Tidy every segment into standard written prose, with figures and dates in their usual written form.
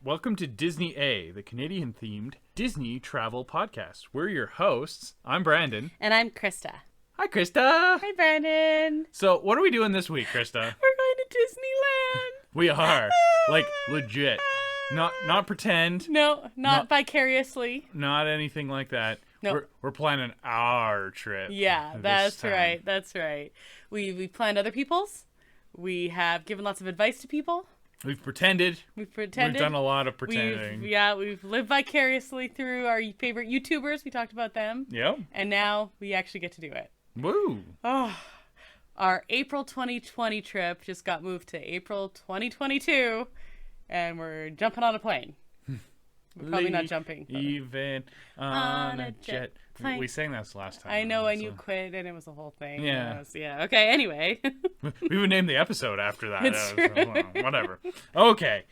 Welcome to Disney A, the Canadian-themed Disney travel podcast. We're your hosts. I'm Brandon. And I'm Krista. Hi, Krista. Hi, Brandon. So, what are we doing this week, Krista? We're going to Disneyland. We are. Like, legit. Not pretend. No, not vicariously. Not anything like that. Nope. We're planning our trip. Yeah, this that's time. right. That's right. We planned other people's. We have given lots of advice to people. We've pretended. We've pretended. We've done a lot of pretending. We've lived vicariously through our favorite YouTubers. We talked about them. Yep. And now we actually get to do it. Woo. Oh, our April 2020 trip just got moved to April 2022, and we're jumping on a plane. We're probably not jumping. Even on a jet plane. We sang that last time. I know, and you quit, and it was a whole thing. Yeah. Yeah. Okay, anyway. We would name the episode after that. It's right. Whatever. Okay.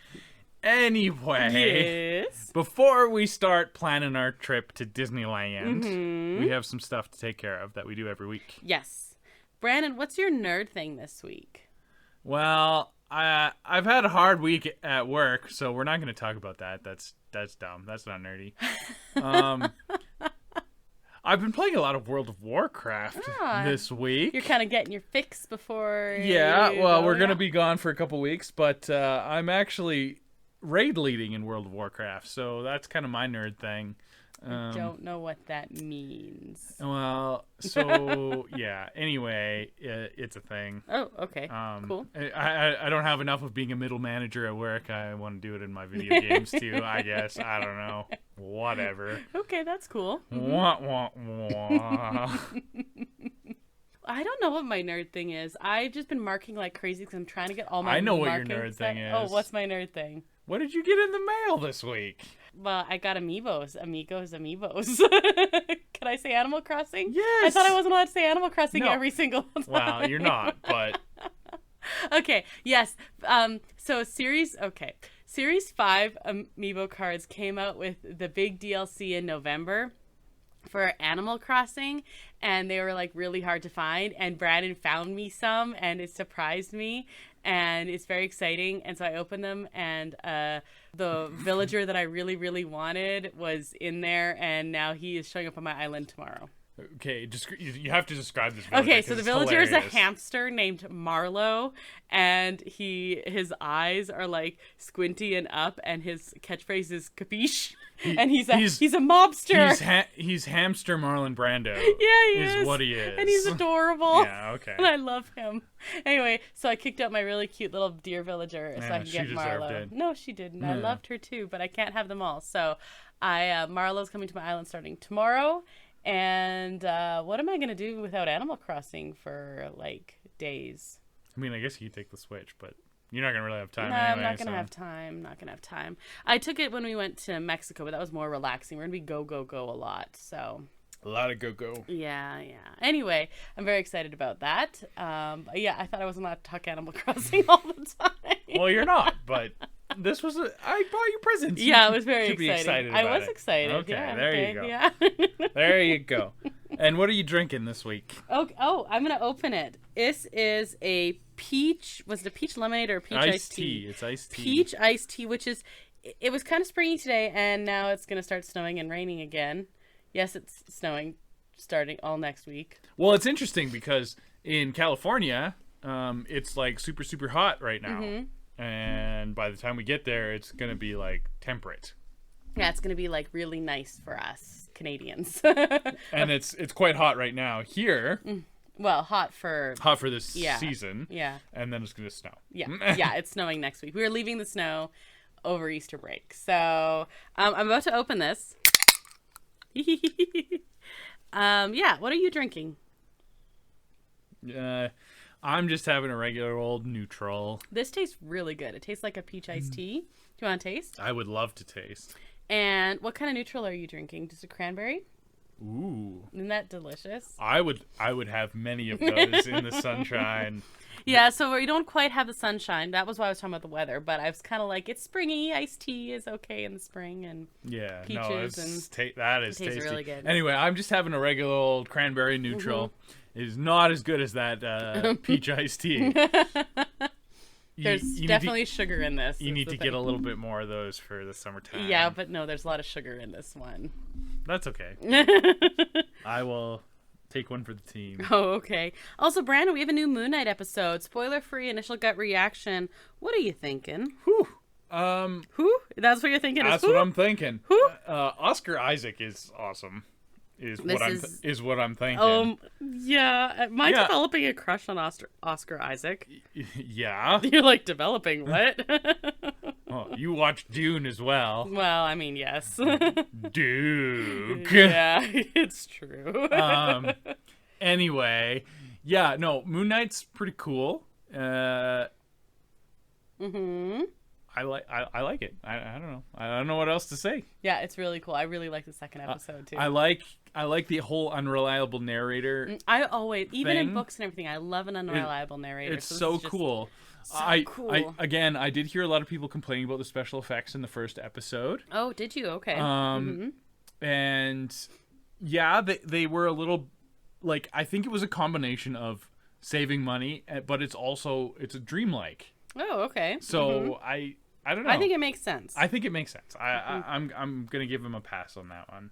Anyway. Yes. Before we start planning our trip to Disneyland, we have some stuff to take care of that we do every week. Yes. Brandon, what's your nerd thing this week? Well, I've had a hard week at work, so we're not going to talk about that. That's dumb. That's not nerdy. I've been playing a lot of World of Warcraft this week. You're kind of getting your fix before. Yeah, well, we're going to be gone for a couple weeks, but I'm actually raid leading in World of Warcraft, so that's kind of my nerd thing. I don't know what that means. Well, so yeah. Anyway, it's a thing. Oh, okay. Cool. I don't have enough of being a middle manager at work. I want to do it in my video games too. I guess. I don't know. Whatever. Okay, that's cool. Wah, wah, wah. I don't know what my nerd thing is. I've just been marking like crazy because I'm trying to get all my. I know what your marking nerd stuff. thing is. Oh, what's my nerd thing? What did you get in the mail this week? Well, I got amiibos. Can I say Animal Crossing? Yes. I thought I wasn't allowed to say Animal Crossing No. every single time. Well, you're not, but Okay, yes. So Series 5 amiibo cards came out with the big DLC in November for Animal Crossing, and they were like really hard to find, and Brandon found me some, and it surprised me, and it's very exciting. And so I opened them, and the villager that I really, really wanted was in there, and now he is showing up on my island tomorrow. okay. You have to describe this villager. Okay, so 'cause the it's villager is a hilarious. hamster named Marlowe, and his eyes are like squinty and up, and his catchphrase is capiche. And he's a mobster. He's hamster Marlon Brando. Yeah, he is what he is. And he's adorable. Yeah, okay. And I love him. Anyway, so I kicked out my really cute little deer villager so Yeah, I could she get deserved Marlowe. it. No, she didn't. I loved her too, but I can't have them all. So Marlowe's coming to my island starting tomorrow. And what am I going to do without Animal Crossing for like days? I mean, I guess you could take the Switch, but you're not gonna really have time. No, anyway, I'm not gonna so. have time. Not gonna have time. I took it when we went to Mexico, but that was more relaxing. We're gonna be go a lot. So A lot of go. yeah. Anyway, I'm very excited about that. But yeah, I thought I wasn't allowed to talk Animal Crossing all the time. Well, you're not, but this was I bought you presents. Yeah, You it was very should be exciting. excited I was about it. excited. Okay, Yeah, there okay, you go. Yeah. There you go. And what are you drinking this week? Oh, I'm gonna open it. This is a peach. Was it a peach lemonade or a peach iced tea? It's iced tea. Peach iced tea, which is, it was kind of springy today, and now it's going to start snowing and raining again. Yes, it's snowing starting all next week. Well, it's interesting because in California, it's like super, super hot right now. Mm-hmm. And by the time we get there, it's going to be like temperate. Yeah, it's going to be like really nice for us Canadians. And it's quite hot right now here. Well, hot for this season. Yeah. And then it's going to snow. Yeah. Yeah, it's snowing next week. We are leaving the snow over Easter break. So I'm about to open this. Yeah, what are you drinking? I'm just having a regular old neutral. This tastes really good. It tastes like a peach iced tea. Do you want to taste? I would love to taste. And what kind of neutral are you drinking? Just a cranberry? Ooh. Isn't that delicious? I would have many of those in the sunshine. Yeah, so we don't quite have the sunshine. That was why I was talking about the weather. But I was kind of like, it's springy. Iced tea is okay in the spring. And Yeah, peaches no, that is it tastes tasty. really good. Anyway, I'm just having a regular old cranberry neutral. It is not as good as that peach iced tea. There's you definitely sugar in this. You is need the to get a thing. little bit more of those for the summertime. Yeah, but no, there's a lot of sugar in this one. That's okay. I will take one for the team. Oh, okay. Also, Brandon, we have a new Moon Knight episode. Spoiler-free initial gut reaction. What are you thinking? Whew. Who? That's what you're thinking? That's is what who? I'm thinking. Who? Oscar Isaac is awesome. Is what I'm thinking. Yeah. Am I Yeah. developing a crush on Oscar Isaac? Yeah. You're like, developing what? Oh, you watched Dune as well. Well, I mean, yes. Duke. Yeah, it's true. Anyway, yeah, no, Moon Knight's pretty cool. Mm-hmm. I like it. I don't know. I don't know what else to say. Yeah, it's really cool. I really like the second episode too. I like the whole unreliable narrator. I always, even in thing. books and everything, I love an unreliable narrator. It's this so is just cool. cool. I did hear a lot of people complaining about the special effects in the first episode. Oh, did you? Okay. And yeah, they were a little like, I think it was a combination of saving money, but it's a dreamlike. Oh, okay. So I don't know. I think it makes sense. I think it makes sense. I'm gonna give him a pass on that one.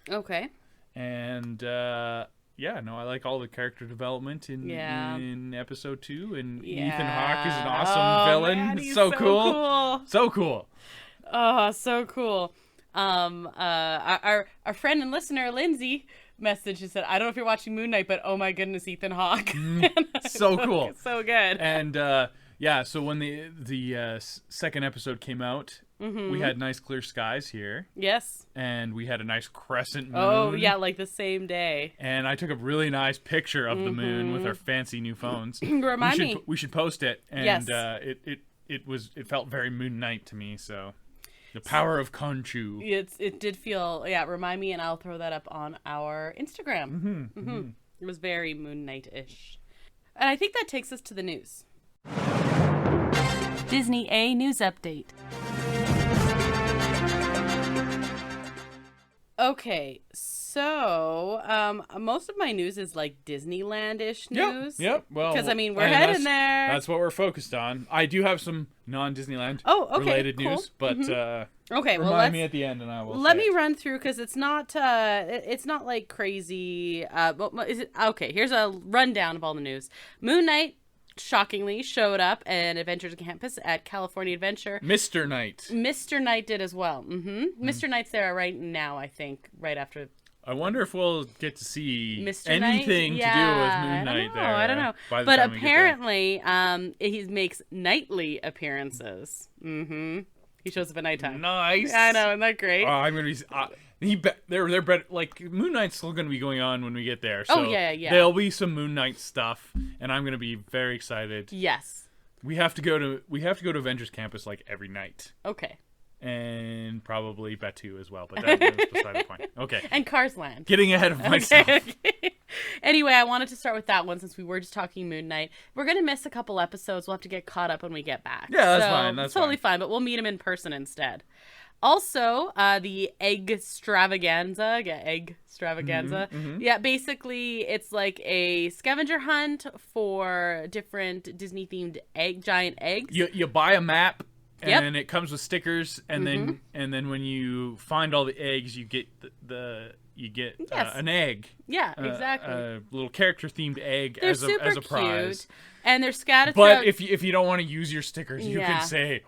Okay. And yeah, no, I like all the character development in episode 2, and Ethan Hawke is an awesome villain. Man, It's he's so cool. So cool. Oh, so cool. Our friend and listener Lindsay messaged and said, "I don't know if you're watching Moon Knight, but oh my goodness, Ethan Hawke." So cool. So good. And yeah, so when the second episode came out, we had nice clear skies here, Yes. and we had a nice crescent moon. Oh yeah, like the same day. And I took a really nice picture of the moon with our fancy new phones. Remind me. We should post it. And Yes. it felt very Moon Knight to me. So the power of Khonshu. It did feel, yeah, remind me, and I'll throw that up on our Instagram. It was very Moon Knight-ish. And I think that takes us to the news. Disney A News Update. Okay, so most of my news is like Disneyland-ish news. Yep. Well, because I mean we're and heading there. That's what we're focused on. I do have some non-Disneyland related cool. news, but Okay, well remind me at the end, and I will. let say me it. run through because it's not like crazy. Is it okay? Here's a rundown of all the news. Moon Knight shockingly showed up at Adventures Campus at California Adventure. Mr. Knight. Mr. Knight did as well. Mr. Knight's there right now, I think, right after. I wonder if we'll get to see Mr. anything Knight? to do with Yeah, Moon Knight there. I don't know. by the But time we get there. apparently, he makes nightly appearances. He shows up at nighttime. Nice. I know, isn't that great? I'm gonna be. They're better. Like Moon Knight's still gonna be going on when we get there. So yeah. There'll be some Moon Knight stuff, and I'm gonna be very excited. Yes. We have to go to Avengers Campus like every night, Okay. and probably Batu as well. But that's beside the point. Okay, And Cars Land. getting ahead of myself. Okay. Anyway, I wanted to start with that one since we were just talking Moon Knight. We're gonna miss a couple episodes. We'll have to get caught up when we get back. Yeah, that's So, fine. That's it's totally fine. But we'll meet him in person instead. Also, the egg extravaganza. Yeah, basically, it's like a scavenger hunt for different Disney-themed giant eggs. You buy a map. Yep. And it comes with stickers, and then when you find all the eggs, you get Yes. an egg. Yeah, exactly. A little character themed egg They're as super a prize. cute, and they're scattered But throughout. if you don't want to use your stickers, you Yeah. can say,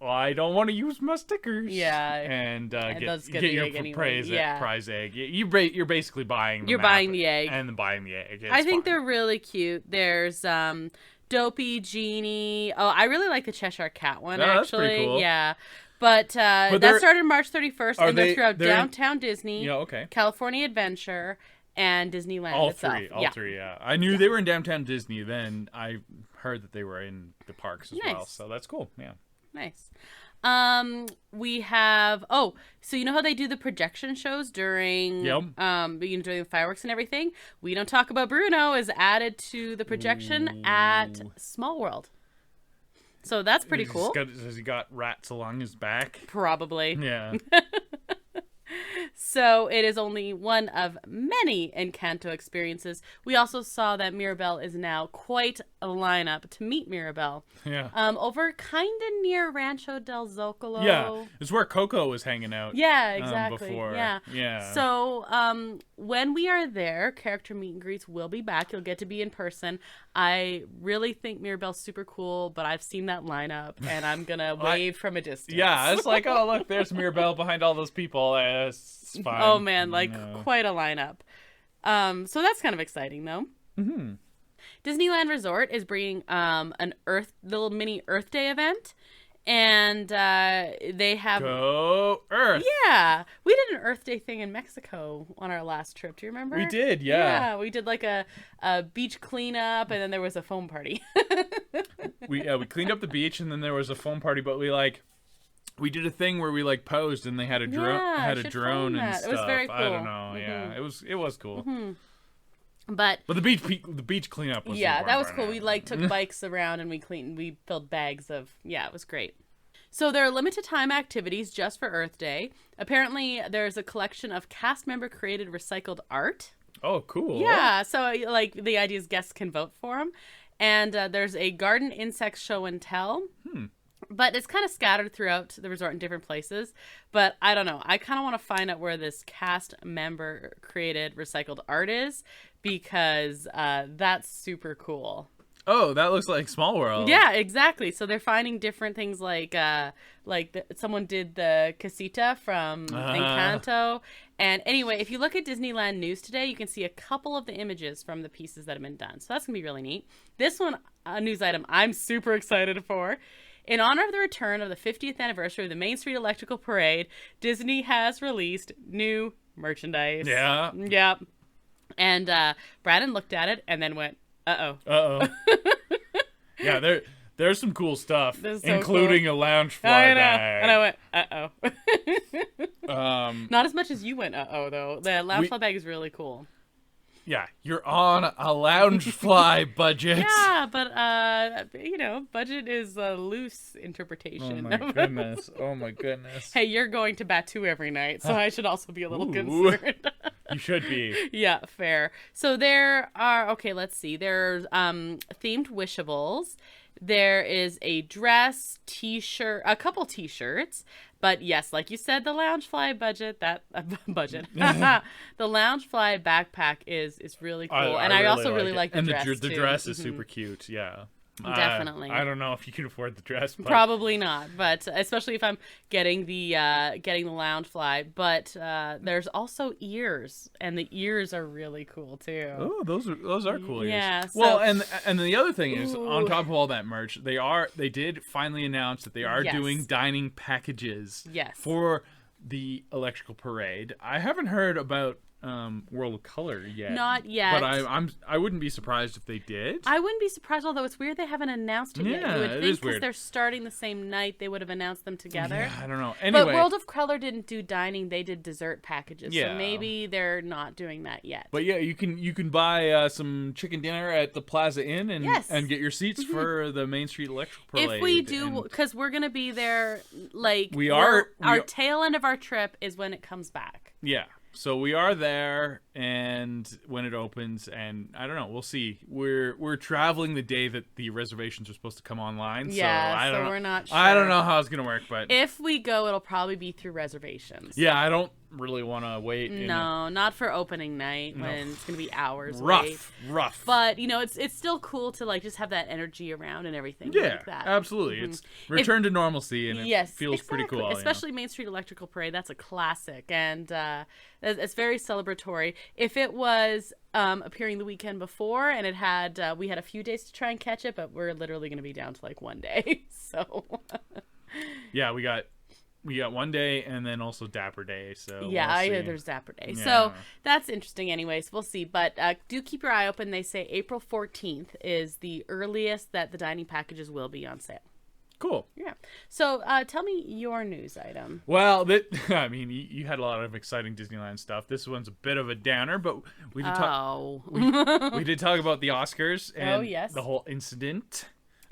well, I don't want to use my stickers. Yeah. And those get get the your egg anyway. prize, Yeah. prize egg. You're basically buying the You're map buying the egg. and buying the egg. It's I think fine. they're really cute. There's Dopey, Genie. Oh, I really like the Cheshire Cat one, Oh, that's actually. pretty cool. Yeah. But that they're- started March 31st, Are and they're they- throughout they're in- Downtown Disney, Yeah, okay. California Adventure, and Disneyland All itself. three, three, yeah. I knew they were in downtown Disney. Then I heard that they were in the parks as well. Nice. So that's cool. Yeah. Nice. We have so you know how they do the projection shows during Yep. during the fireworks and everything? We Don't Talk About Bruno is added to the projection at Small World. So that's pretty cool. Has he got rats along his back? Probably. Yeah. So it is only one of many Encanto experiences. We also saw that Mirabel is now quite a lineup to meet Mirabel. Yeah. Over kind of near Rancho del Zocalo. Yeah. It's where Coco was hanging out. Yeah, exactly. Before. Yeah. Yeah. So, when we are there, character meet and greets will be back. You'll get to be in person. I really think Mirabel's super cool, but I've seen that lineup, and I'm gonna wave from a distance. Yeah, it's like, oh, look, there's Mirabel behind all those people. It's fine. Oh man, like quite a lineup. So that's kind of exciting, though. Mm-hmm. Disneyland Resort is bringing an little mini Earth Day event. And they have Go Earth. Yeah, we did an Earth Day thing in Mexico on our last trip. Do you remember? We did, yeah. We did like a beach cleanup, and then there was a foam party. We cleaned up the beach, and then there was a foam party. But we did a thing where we like posed, and they had a drone, Yeah, I should film and that. stuff. It was very I don't cool. know. Yeah, it was cool. But the beach cleanup was yeah, the that was important cool. part. We like took bikes around and we filled bags of it was great. So there are limited time activities just for Earth Day. Apparently, there's a collection of cast member created recycled art. Oh, cool. Yeah, so like the idea is guests can vote for them, and there's a garden insect show and tell. But it's kind of scattered throughout the resort in different places. But I don't know. I kind of want to find out where this cast member created recycled art is, because that's super cool. Oh, that looks like Small World. Yeah, exactly. So they're finding different things like someone did the casita from Encanto. And anyway, if you look at Disneyland News today, you can see a couple of the images from the pieces that have been done. So that's going to be really neat. This one, a news item I'm super excited for. In honor of the return of the 50th anniversary of the Main Street Electrical Parade, Disney has released new merchandise. Yeah. Yep. And Brandon looked at it and then went, uh-oh. Uh-oh. Yeah, there's some cool stuff, So including cool. a lounge fly I know. bag. And I went, uh-oh. Not as much as you went, uh-oh, though. The lounge fly bag is really cool. Yeah, you're on a lounge fly budget. Yeah, but, budget is a loose interpretation. Oh my goodness. Oh my goodness. Hey, you're going to Batu every night, so I should also be a little concerned. You should be. Yeah, fair. So there are, okay, let's see. There's themed wishables. There is a dress, t-shirt, a couple t-shirts. But yes, like you said, the Loungefly budget, the Loungefly backpack is really cool. And I also really like the dress, the too. dress is super cute, yeah. Definitely. I don't know if you can afford the dress. But... Probably not, but especially if I'm getting the Loungefly. But there's also ears, and the ears are really cool too. Oh, those are cool ears. Yeah. Well, and the other thing is, on top of all that merch, they did finally announce that they are doing dining packages. Yes. For the Electrical Parade. I haven't heard about World of Color yet. Not yet. But I wouldn't be surprised if they did. I wouldn't be surprised, although it's weird they haven't announced it yet. Yeah, You would it think is weird. because they're starting the same night, they would have announced them together. Yeah, I don't know. Anyway, But World of Color didn't do dining; they did dessert packages. Yeah. So maybe they're not doing that yet. But yeah, you can buy some chicken dinner at the Plaza Inn and get your seats for the Main Street Electrical Parade. If we do, because we're gonna be there, our tail end of our trip is when it comes back. Yeah. So we are there, and when it opens, and I don't know, we'll see. We're traveling the day that the reservations are supposed to come online. Yeah, so we're not sure. I don't know how it's gonna work, but if we go, it'll probably be through reservations. Yeah, I don't really want to wait. No, not for opening night when it's gonna be hours. Rough. But it's still cool to like just have that energy around and everything. Yeah, like that. absolutely. It's return to normalcy, and it feels pretty cool. Especially Main Street Electrical Parade. That's a classic, and it's very celebratory. If it was appearing the weekend before, and it had we had a few days to try and catch it, but we're literally going to be down to like one day. So yeah, we got 1 day, and then also Dapper Day. So yeah, we'll there's Dapper Day. Yeah. So that's interesting. Anyways, we'll see. But do keep your eye open. They say April 14th is the earliest that the dining packages will be on sale. Cool. Yeah. So tell me your news item. Well, I mean, you had a lot of exciting Disneyland stuff. This one's a bit of a downer, but we did talk. We did talk about the Oscars and the whole incident.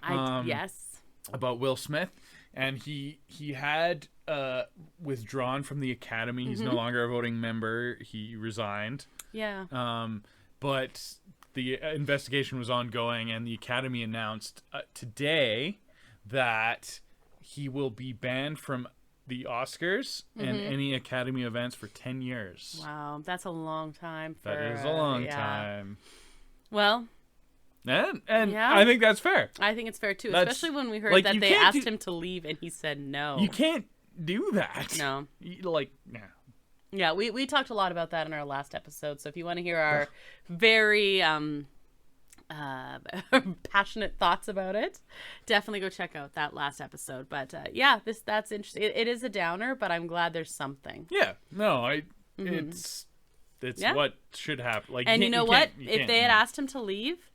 Yes. About Will Smith, and he had withdrawn from the Academy. He's no longer a voting member. He resigned. Yeah. But the investigation was ongoing, and the Academy announced today that he will be banned from the Oscars and any Academy events for 10 years. Wow, that's a long time. That is a long time. Well, And yeah. I think that's fair. I think it's fair too, That's- especially when we heard like, that you they can't asked do- him to leave and he said no. You can't do that. No. Like, nah. Yeah, we talked a lot about that in our last episode. So if you want to hear our very passionate thoughts about it, definitely go check out that last episode. But yeah, that's interesting. It is a downer, but I'm glad there's something. Yeah. No, it's Yeah. what should happen. Like, And you know what? If can't- they had asked him to leave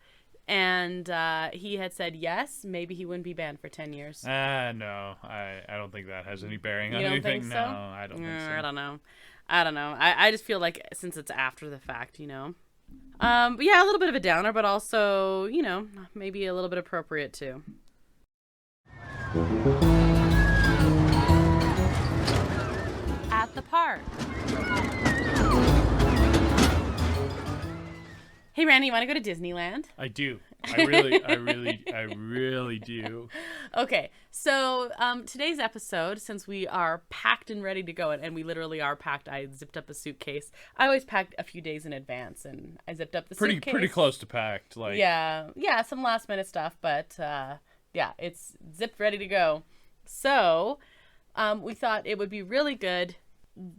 and he had said yes, maybe he wouldn't be banned for 10 years. No, I don't think that has any bearing on You don't anything. think No, so? I don't think so. I don't know. I just feel like since it's after the fact, But yeah, a little bit of a downer, but also, maybe a little bit appropriate too. At the park. Hey, Randy, you want to go to Disneyland? I do. I really do. Okay, so today's episode, since we are packed and ready to go, and we literally are packed, I zipped up a suitcase. I always packed a few days in advance, and I zipped up the suitcase. Pretty close to packed. Like, Yeah, some last minute stuff, but yeah, it's zipped, ready to go. So we thought it would be really good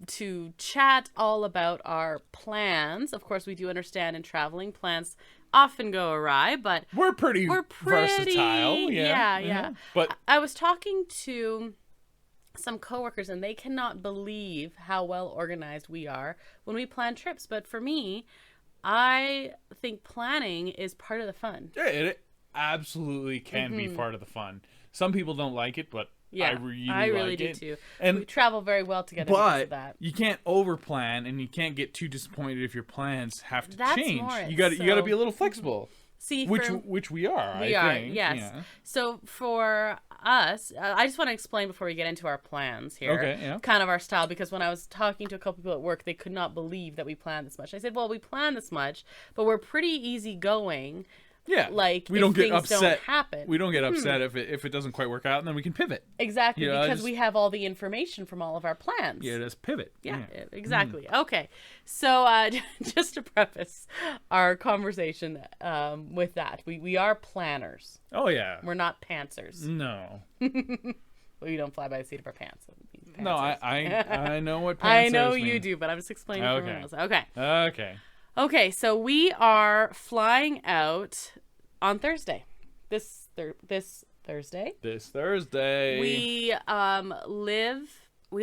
to chat all about our plans. Of course, we do understand in traveling, plans often go awry, but we're pretty versatile. Yeah. But I was talking to some coworkers, and they cannot believe how well organized we are when we plan trips. But for me, I think planning is part of the fun. yeah, it absolutely can be part of the fun. Some people don't like it, but Yeah, I really do like it. too. And we travel very well together because of but that. you can't overplan, and you can't get too disappointed if your plans have to That's change. more it. You got to So- be a little flexible, See, which we are. we I are, think. yes. Yeah. So for us, I just want to explain before we get into our plans here. Okay, yeah. Kind of our style, because when I was talking to a couple people at work, they could not believe that we planned this much. I said, well, we plan this much, but we're pretty easygoing. Yeah. Like, we if don't get things upset. don't happen. We don't get upset if it doesn't quite work out, and then we can pivot. Exactly, Yeah, because we have all the information from all of our plans. Yeah, just pivot. Yeah, exactly. Okay, so just to preface our conversation with that, we are planners. Oh yeah. We're not pantsers. No. We don't fly by the seat of our pants. No, I know what I pantsers know mean. you do, but I'm just explaining for everyone else. Okay. Okay. Okay, so we are flying out on Thursday. This Thursday. This Thursday. We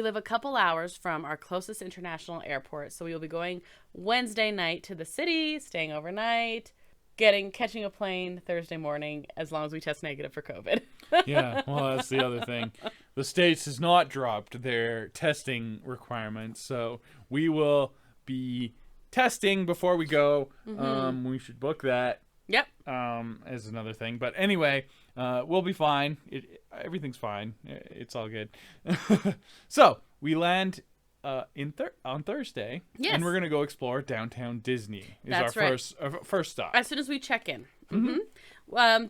live a couple hours from our closest international airport, so we will be going Wednesday night to the city, staying overnight, catching a plane Thursday morning, as long as we test negative for COVID. Yeah, well, that's the other thing. The States has not dropped their testing requirements, so we will be testing before we go. We should book that. Yep. As another thing, but anyway, we'll be fine. Everything's fine. It's all good. So we land on Thursday, Yes. and we're gonna go explore downtown Disney. That's our right. first stop. As soon as we check in. Do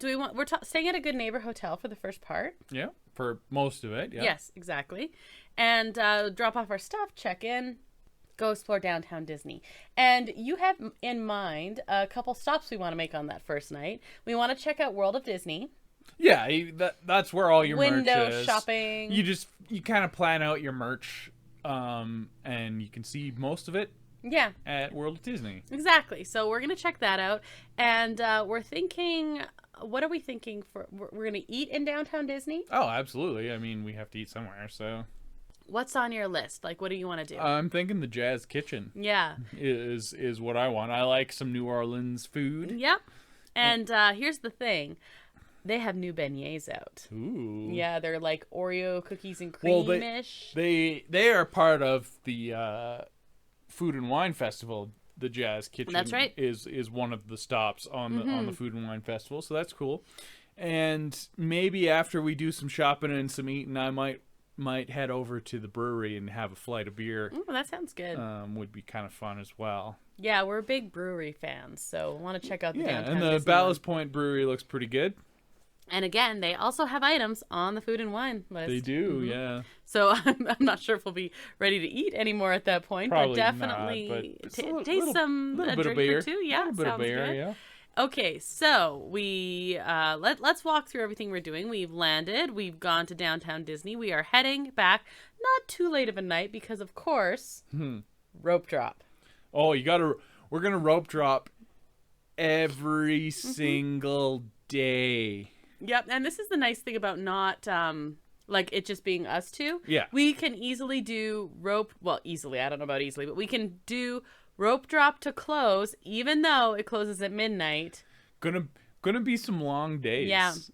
we want? We're staying at a Good Neighbor Hotel for the first part. Yeah, for most of it. Yeah. Yes, exactly. And drop off our stuff, check in, go explore downtown Disney. And you have in mind a couple stops we want to make on that first night. We want to check out World of Disney. Yeah, that's where all your Window merch is. shopping. You kind of plan out your merch, and you can see most of it Yeah, at World of Disney. exactly. So we're going to check that out. And we're thinking, what are we thinking for? We're going to eat in downtown Disney? Oh, absolutely. I mean, we have to eat somewhere, so. What's on your list? Like, what do you want to do? I'm thinking the Jazz Kitchen Yeah. is what I want. I like some New Orleans food. Yep. And here's the thing. They have new beignets out. Ooh. Yeah, they're like Oreo cookies and Well, cream-ish. they are part of the Food and Wine Festival. The Jazz Kitchen. That's right. Is one of the stops on the Food and Wine Festival, so that's cool. And maybe after we do some shopping and some eating, I might might head over to the brewery and have a flight of beer. Ooh, that sounds good. Would be kind of fun as well. Yeah, we're big brewery fans, so want to check out the downtown and the Disney Ballast one. Point Brewery looks pretty good. And again, they also have items on the food and wine list. They do, yeah. So I'm not sure if we'll be ready to eat anymore at that point, Probably but definitely not, but it's a taste some little a bit of drink beer. or two. Yeah, a little bit sounds of beer, good. yeah. Okay, so we let's walk through everything we're doing. We've landed. We've gone to downtown Disney. We are heading back. Not too late of a night because, of course, rope drop. Oh, we're gonna rope drop every single day. Yep, and this is the nice thing about not like it just being us two. Yeah. We can easily do easily. I don't know about easily, but we can do rope drop to close, even though it closes at midnight. Gonna be some long days.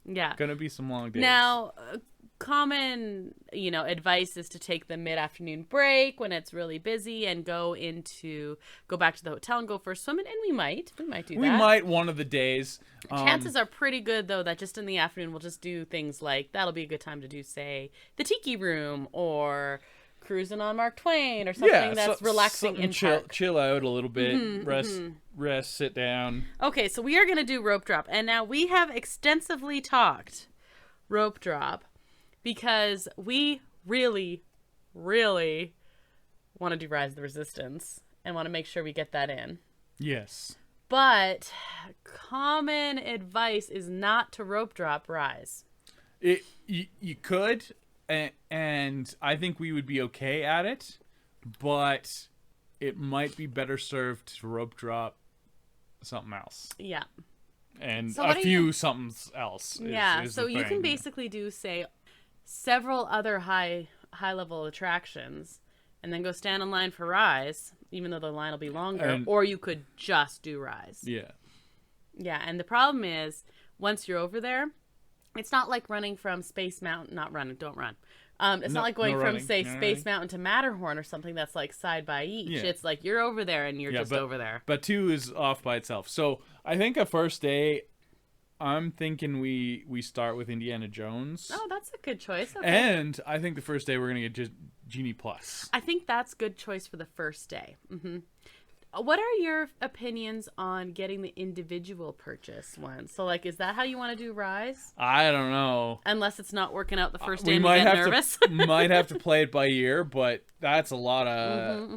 Yeah. Gonna be some long days. Now, common, advice is to take the mid-afternoon break when it's really busy and go back to the hotel and go for a swim, and we might do that. We might one of the days. Chances are pretty good, though, that just in the afternoon we'll just do things like, that'll be a good time to do, say, the Tiki Room or cruising on Mark Twain or something that's relaxing in park. Chill out a little bit, rest, sit down. Okay, so we are going to do rope drop. And now we have extensively talked rope drop because we really, really want to do Rise of the Resistance and want to make sure we get that in. Yes. But common advice is not to rope drop Rise. You could, and I think we would be okay at it, but it might be better served to rope drop something else. Yeah. And So a what do few you- something else. Is so the you can thing. basically do, say, several other high level attractions and then go stand in line for Rise, even though the line will be longer, And- or you could just do Rise. Yeah. Yeah, and the problem is, once you're over there, it's not like running from Space Mountain, don't run. It's not like going no from, running. say, No Space running. Mountain to Matterhorn or something that's like side by each. Yeah. It's like you're over there and you're just over there. But 2 is off by itself. So I think a first day, I'm thinking we start with Indiana Jones. Oh, that's a good choice. Okay. And I think the first day we're going to get Genie Plus. I think that's good choice for the first day. What are your opinions on getting the individual purchase one? So, like, is that how you want to do Rise? I don't know. Unless it's not working out the first day We and might you get have nervous. to might have to play it by ear, but that's a lot of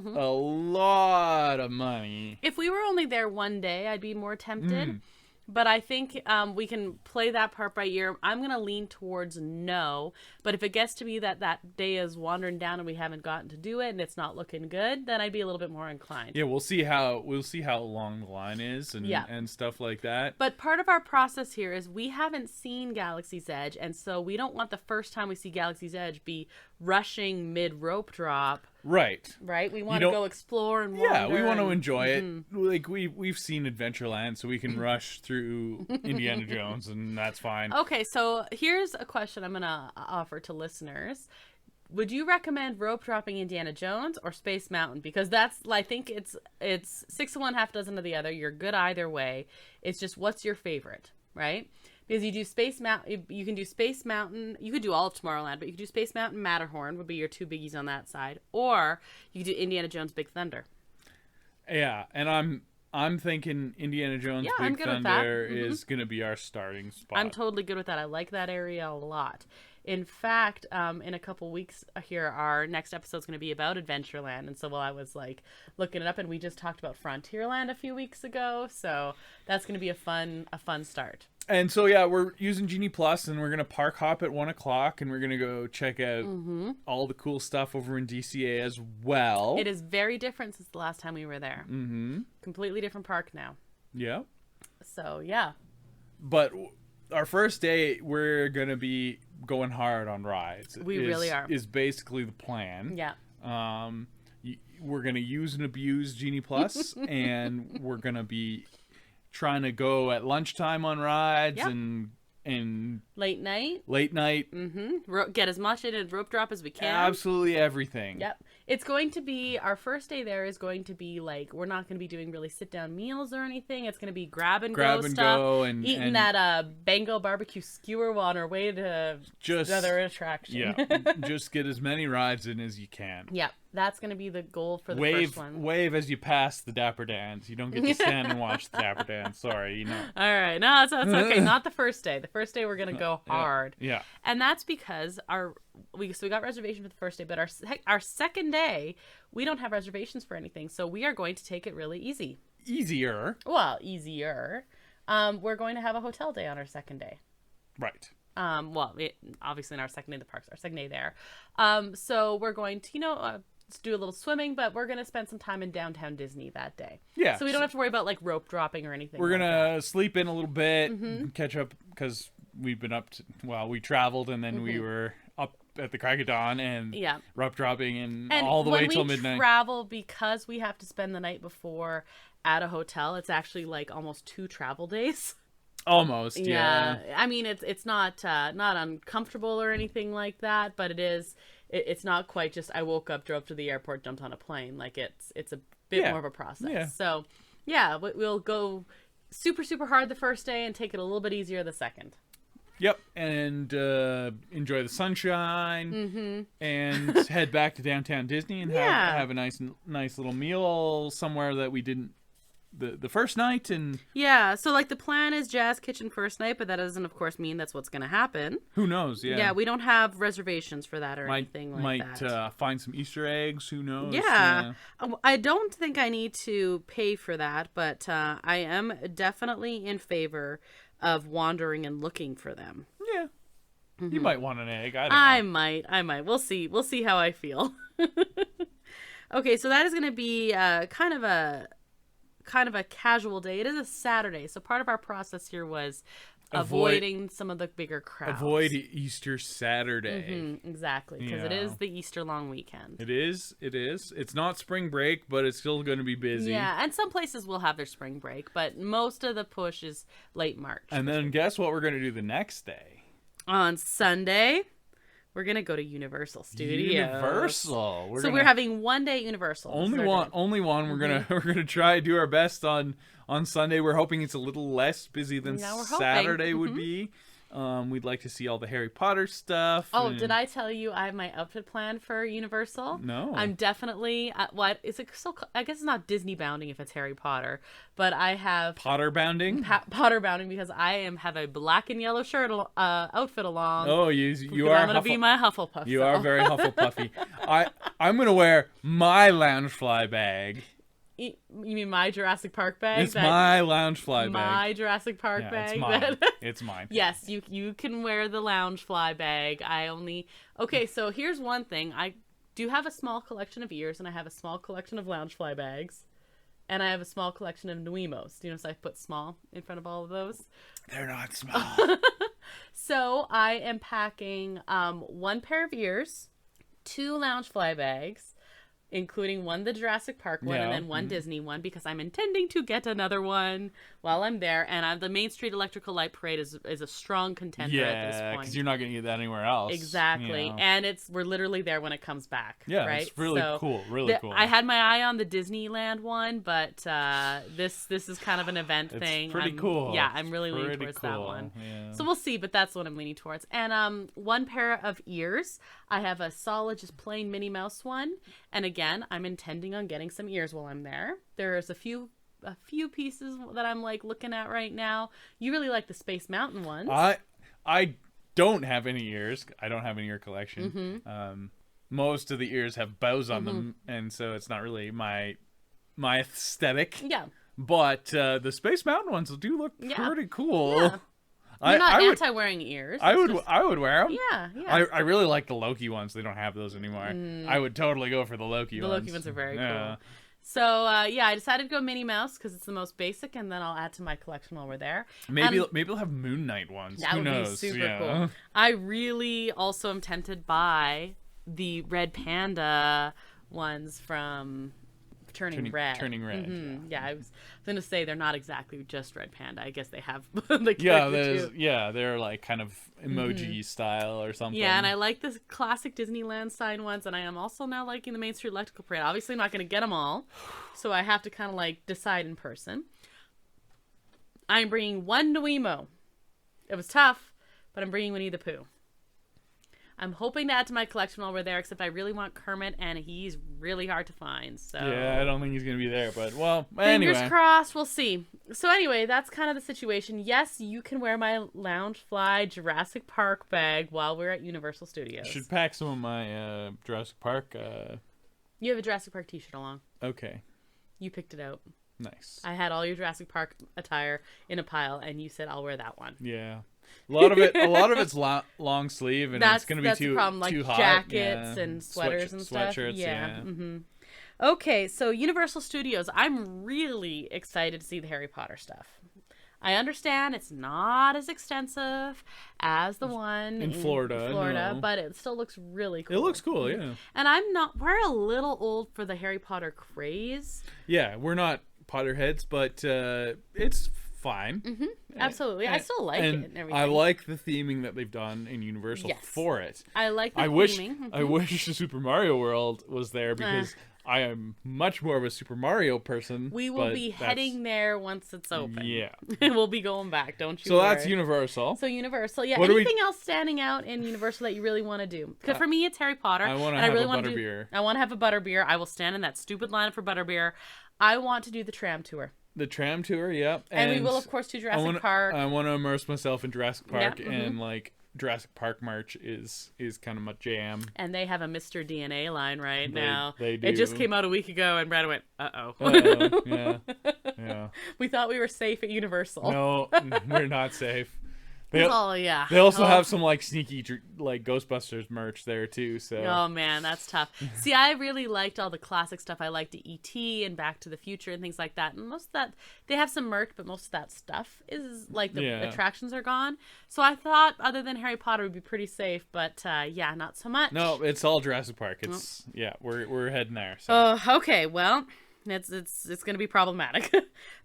money. If we were only there one day, I'd be more tempted. But I think we can play that part by ear. I'm going to lean towards no. But if it gets to be that day is wandering down and we haven't gotten to do it and it's not looking good, then I'd be a little bit more inclined. Yeah, we'll see how long the line is and stuff like that. But part of our process here is we haven't seen Galaxy's Edge, and so we don't want the first time we see Galaxy's Edge be rushing mid rope drop. Right. Right? We want to go explore and wander. Yeah, we want to enjoy it. Like we've seen Adventureland, so we can rush through Indiana Jones, and that's fine. Okay, so here's a question I'm going to offer to listeners. Would you recommend rope dropping Indiana Jones or Space Mountain? Because I think it's 6 of one, half dozen of the other. You're good either way. It's just what's your favorite, right? Because you do Space Mountain, you can do Space Mountain. You could do all of Tomorrowland, but you could do Space Mountain, Matterhorn would be your two biggies on that side, or you could do Indiana Jones, Big Thunder. Yeah, and I'm thinking Indiana Jones I'm Big good with that. Thunder is going to be our starting spot. I'm totally good with that. I like that area a lot. In fact, in a couple weeks here, our next episode is going to be about Adventureland. And so while I was like looking it up, and we just talked about Frontierland a few weeks ago, so that's going to be a fun start. And so yeah, we're using Genie Plus, and we're gonna park hop at 1 o'clock, and we're gonna go check out all the cool stuff over in DCA as well. It is very different since the last time we were there. Completely different park now. Yeah. So yeah. But our first day, we're gonna be going hard on rides. We really are. Is basically the plan. Yeah. We're gonna use and abuse Genie Plus, and we're gonna be trying to go at lunchtime on rides and late night. Get Get as much in a rope drop as we can. absolutely everything. Yep. It's going to be, our first day there is going to be like, we're not going to be doing really sit down meals or anything. It's going to be grab and go stuff. Eating that Bengal barbecue skewer on our way to just another attraction. Yeah, just get as many rides in as you can. Yeah, that's going to be the goal for the first one. Wave as you pass the Dapper Dans. You don't get to stand and watch the Dapper Dans. Sorry, you know. All right, no, it's okay. Not the first day. The first day we're going to go hard. Yeah. And that's because we got reservations for the first day, but our second day, we don't have reservations for anything. So we are going to take it really easy. Easier. Well, easier. We're going to have a hotel day on our second day. Right. Obviously in our second day, the parks, our second day there. So we're going to, let's do a little swimming, but we're going to spend some time in downtown Disney that day. Yeah. So we don't have to worry about like rope dropping or anything. We're going to sleep in a little bit, catch up because we've been we traveled and then we were up at the crack of dawn and rope dropping and all the way till midnight. When we travel, because we have to spend the night before at a hotel, it's actually like almost 2 travel days. Almost, yeah. I mean, it's not uncomfortable or anything like that, but it's not quite just I woke up, drove to the airport, jumped on a plane. Like it's a bit more of a process. Yeah. So yeah, we'll go super, super hard the first day and take it a little bit easier the second. Yep, and enjoy the sunshine, and head back to downtown Disney and have a nice little meal somewhere that we didn't the first night. And so like the plan is Jazz Kitchen first night, but that doesn't of course mean that's what's going to happen. Who knows? Yeah, we don't have reservations for that or anything like that. Might find some Easter eggs. Who knows? Yeah, I don't think I need to pay for that, but I am definitely in favor of wandering and looking for them. Yeah. You might want an egg. I might. We'll see how I feel. Okay, so that is going to be kind of a casual day. It is a Saturday, so part of our process here was avoiding some of the bigger crowds. Avoid Easter Saturday. Exactly, because it is the Easter long weekend. It is. It's not spring break, but it's still going to be busy. Yeah, and some places will have their spring break, but most of the push is late March. And then guess what we're going to do the next day? On Sunday, we're going to go to Universal Studios. We're having one day at Universal. Only one. We're going to try to do our best on Sunday. We're hoping it's a little less busy than Saturday would be. We'd like to see all the Harry Potter stuff. Oh, did I tell you I have my outfit plan for Universal? No. I'm definitely I guess it's not Disney bounding if it's Harry Potter, but I have Potter bounding. Potter bounding because I have a black and yellow shirt outfit along. Oh, you are. I'm gonna be my Hufflepuff. You are very Hufflepuffy. I'm gonna wear my Loungefly bag. You mean my Jurassic Park bag? It's my Loungefly bag. My Jurassic Park bag. It's mine. It's mine. Yes, you can wear the Loungefly bag. Okay, so here's one thing. I do have a small collection of ears, and I have a small collection of Loungefly bags, and I have a small collection of Nuimos. Do you notice I put small in front of all of those? They're not small. So I am packing 1 pair of ears, 2 Loungefly bags, including one the Jurassic Park one and then one Disney one, because I'm intending to get another one while I'm there. And the Main Street Electrical Light Parade is a strong contender at this point. Yeah, because you're not going to get that anywhere else. Exactly. And we're literally there when it comes back. Yeah, right? It's really cool. Really cool. I had my eye on the Disneyland one, but this is kind of an event thing. It's pretty cool. Yeah, I'm really leaning towards that one. Yeah. So we'll see, but that's what I'm leaning towards. And 1 pair of ears. I have a solid, just plain Minnie Mouse one. And again, I'm intending on getting some ears while I'm there. There's a few pieces that I'm like looking at right now. You really like the Space Mountain ones. I don't have any ears. I don't have an ear collection. Most of the ears have bows on them, and so it's not really my aesthetic. Yeah. But the Space Mountain ones do look pretty cool. Yeah. You're not anti-wearing ears. I would wear them. Yeah. I really like the Loki ones. They don't have those anymore. I would totally go for the Loki ones. The Loki ones are very cool. So, I decided to go Minnie Mouse because it's the most basic, and then I'll add to my collection while we're there. Maybe they'll have Moon Knight ones. That would be super cool. I really also am tempted by the Red Panda ones from turning red. Turning red. Yeah, I was gonna say they're not exactly just red panda. I guess they have the Yeah, character too. they're like kind of emoji style or something. Yeah, and I like the classic Disneyland sign ones, and I am also now liking the Main Street Electrical Parade. Obviously, I'm not going to get them all, so I have to kind of like decide in person. I'm bringing one Nuimo. It was tough, but I'm bringing Winnie the Pooh. I'm hoping to add to my collection while we're there, except I really want Kermit, and he's really hard to find. So yeah, I don't think he's going to be there, but well, anyway. Fingers crossed, we'll see. So anyway, that's kind of the situation. Yes, you can wear my Loungefly Jurassic Park bag while we're at Universal Studios. I should pack some of my Jurassic Park. You have a Jurassic Park t-shirt along. Okay. You picked it out. Nice. I had all your Jurassic Park attire in a pile, and you said, I'll wear that one. Yeah. A lot of it's long sleeve, and it's going to be the problem. Like too hot. Jackets and sweaters and stuff. Sweatshirts, yeah. Mm-hmm. Okay, so Universal Studios. I'm really excited to see the Harry Potter stuff. I understand it's not as extensive as the one in Florida, no. but it still looks really cool. It looks cool, yeah. And we're a little old for the Harry Potter craze. Yeah, we're not Potterheads, but it's fine. Mm-hmm. Absolutely. I still like it and everything. I like the theming that they've done in Universal for it. I like the theming. I wish the Super Mario World was there because I am much more of a Super Mario person. We will be heading there once it's open. Yeah. We'll be going back, don't you worry. So that's Universal. So Universal. Yeah. Anything else standing out in Universal that you really want to do? Because for me, it's Harry Potter. I want to have a butterbeer. I want to have a butterbeer. I will stand in that stupid line for butterbeer. I want to do the tram tour. The tram tour, yeah. And we will, of course, do Jurassic Park. I want to immerse myself in Jurassic Park, and like Jurassic Park March is kind of my jam. And they have a Mr. DNA line now. They do. It just came out a week ago, and Brad went, uh-oh. Yeah. We thought we were safe at Universal. No, we're not safe. They also have some like sneaky like Ghostbusters merch there too. So oh man, that's tough. See, I really liked all the classic stuff. I liked E.T. and Back to the Future and things like that. And most of that, they have some merch, but most of that stuff is like the attractions are gone. So I thought, other than Harry Potter, would be pretty safe. But not so much. No, it's all Jurassic Park. It's we're heading there. So. Okay, well. It's going to be problematic.